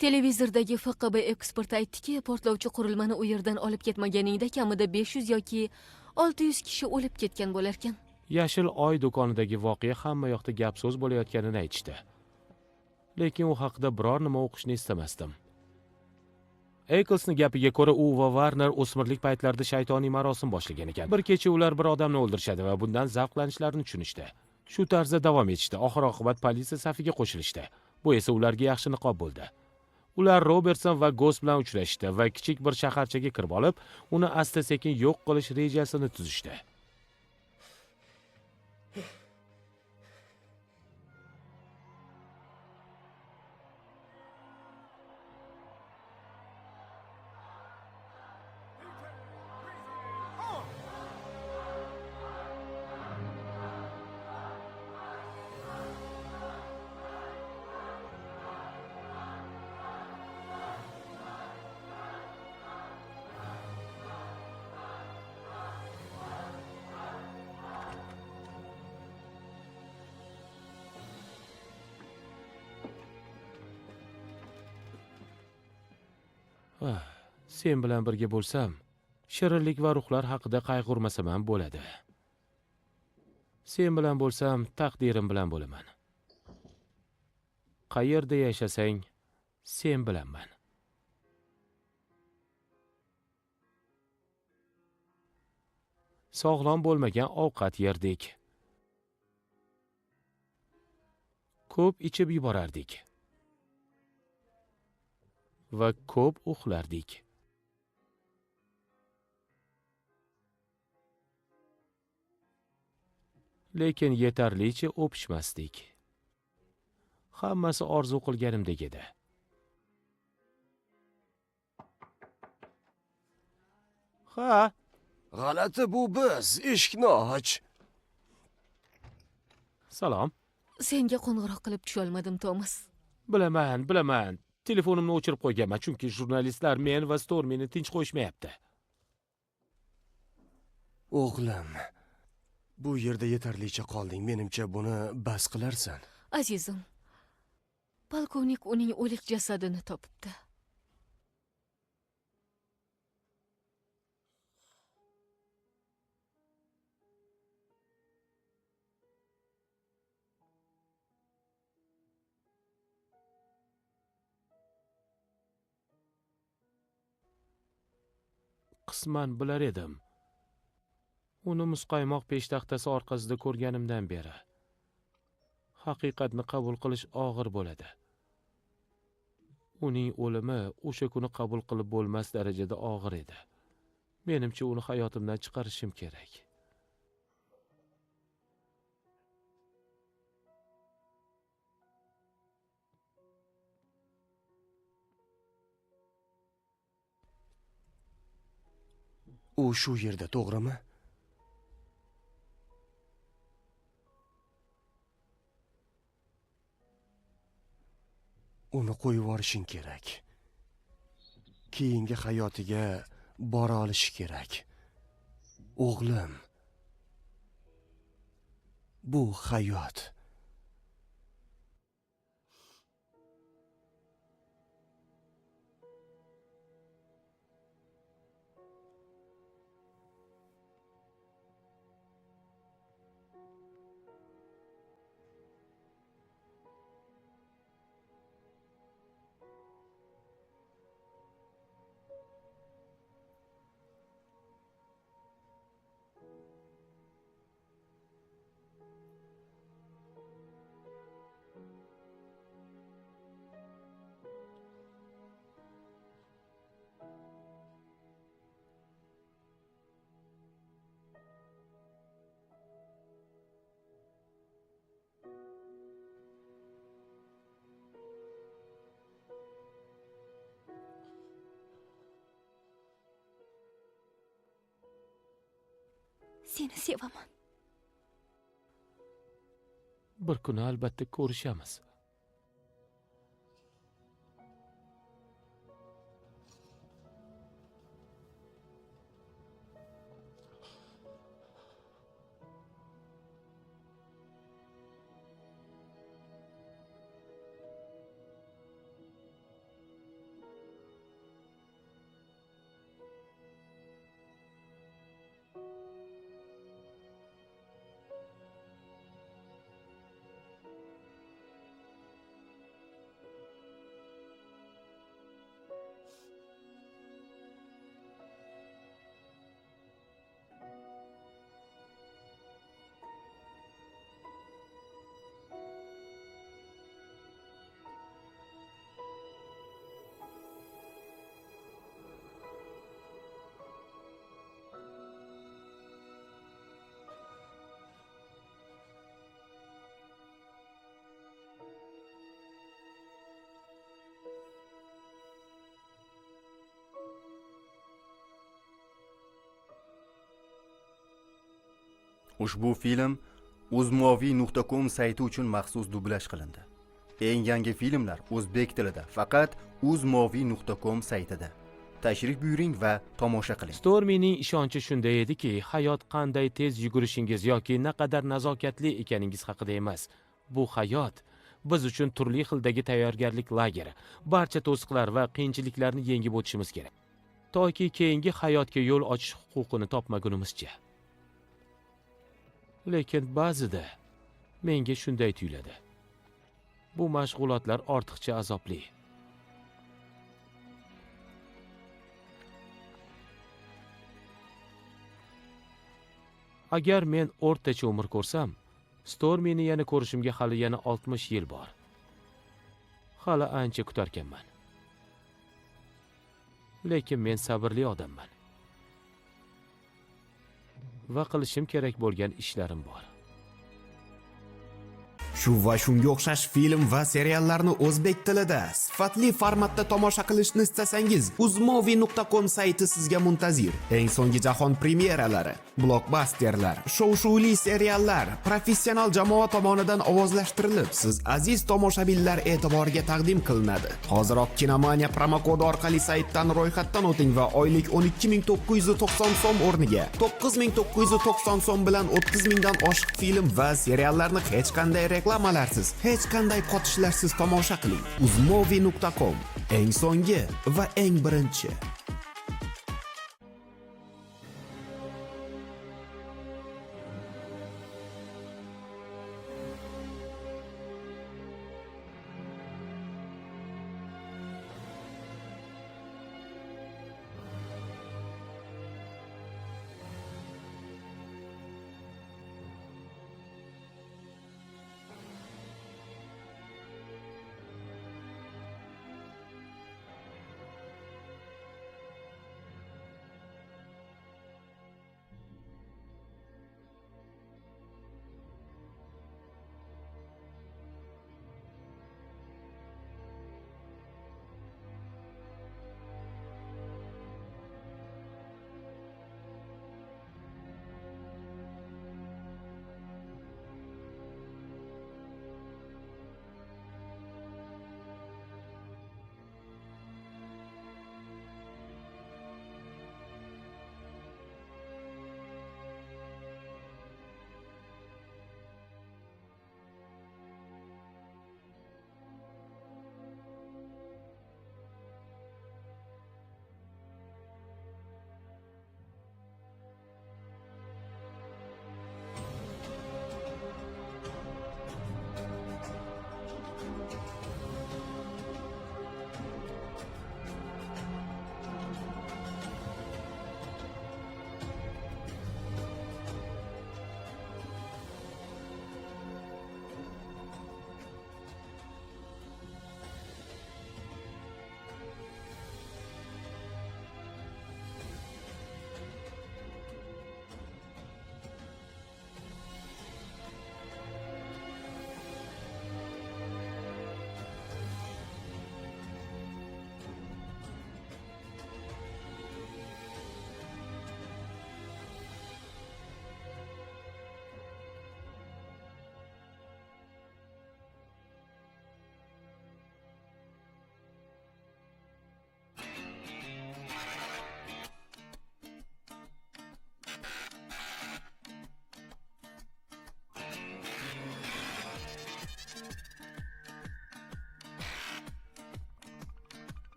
Televizordagi FQB eksperti aytdiki, portlovchi qurilmani u yerdan olib ketmaganingda kamida 500 yoki 600 kishi o'lib ketgan bo'larkan. Yashil oy do'konidagi voqea hamma yoqda gap so'z bo'layotganini aytishdi. Lekin u haqida biror nima o'qishni istamasdim. Ecclesning gapiga ko'ra, u va Warner o'smirlik paytlarida shaytoniy marosim boshlagan ekan. Bir kecha ular bir odamni o'ldirishadi va bundan zavqlanishlarini tushunishdi. Shu tarzda davom etishdi. Oxir-oqibat politsiya safiga qo'shilishdi. Bu esa ularga yaxshi niqob bo'ldi. Ular Robertson va Ghost bilan uchrashdi va kichik bir shaharchaga kirib olib, uni asta-sekin yo'q qilish rejasini tuzishdi. Sen bilan birga bo'lsam, shirinlik va ruhlar haqida qayg'urmasam ham bo'ladi. Sen bilan bo'lsam, taqdirim bilan bo'laman. Qayerda yashasang, sen bilanman. Sog'lom bo'lmagan ovqat yerdik. Ko'p ichib yuborardik. Va ko'p uxlardik. Lekin yetarlicha o'pishmasdik. Hammasi orzu qilganimdek edi. Ha, G'alati bu biz. Eshikni och. salom. Senga qo'ng'iroq qilib tusha olmadim, Tomas. Bilaman. Telefonimni o'chirib qo'yganman, chunki jurnalistlar men va Stormini tinch qo'yishmayapti. O'g'lim, bu yerda yetarlicha qolding. Menimcha buni bas qilarsan. Azizim, polkovnik uning o'lik jasadini topibdi. Qisman bilar edim. Uni muzqaymoq peshtaxtasi orqasida ko'rganimdan beri haqiqatni qabul qilish og'ir bo'ladi. Uning o'limi o'sha kuni qabul qilib bo'lmas darajada og'ir edi. Menimcha uni hayotimdan chiqarishim kerak. U shu yerda, to'g'rimi? Uni qo'yib yuborishing kerak. Keyingi hayotiga bora olishi kerak. O'g'lim. Bu hayot. Seni sevaman. Bir kuni albatta ko'rishamiz. Ushbu film uzmoviy.com sayti uchun maxsus dublyaj qilindi. Eng yangi filmlar o'zbek tilida faqat uzmoviy.com saytida. Tashrif buyuring va tomosha qiling. Stormining ishonchi shunday ediki, hayot qanday tez yugurishingiz yoki naqadar nazokatli ekaningiz haqida emas. Bu hayot biz uchun turli xildagi tayyorgarlik lageri, barcha to'siqlar va qiyinchiliklarni yengib o'tishimiz kerak. Toki keyingi hayotga yo'l ochish huquqini topmagunimizcha. Lekin ba'zida menga shunday tuyuladi. Bu mashg'ulotlar ortiqcha azobli. Agar men o'rtacha umr ko'rsam, Stormini yana ko'rishimga hali yana 60 yil bor. Hali ancha kutarkanman. Lekin men sabrli odamman. Va qilishim kerak bo'lgan ishlarim bor. Shu va shunga o'xshash film va seriallarni o'zbek tilida sifatli formatda tomosha qilishni istasangiz, uzmoviy.com sayti sizga muntazir. Eng so'nggi jahon premyeralari, blockbusterlar, shov-shuvli seriallar professional jamoa tomonidan ovozlashtirilib, siz aziz tomoshabinlar e'tiboriga taqdim qilinadi. Hoziroq Kinomania promokodi orqali saytdan ro'yxatdan o'ting va oylik 12990 so'm o'rniga 9990 so'm bilan 30 mingdan oshiq film va seriallarni hech qanday reklamalarsiz, hech qanday qotishlarsiz tomosha qiling. uzmoviy.com eng so'nggi va eng birinchi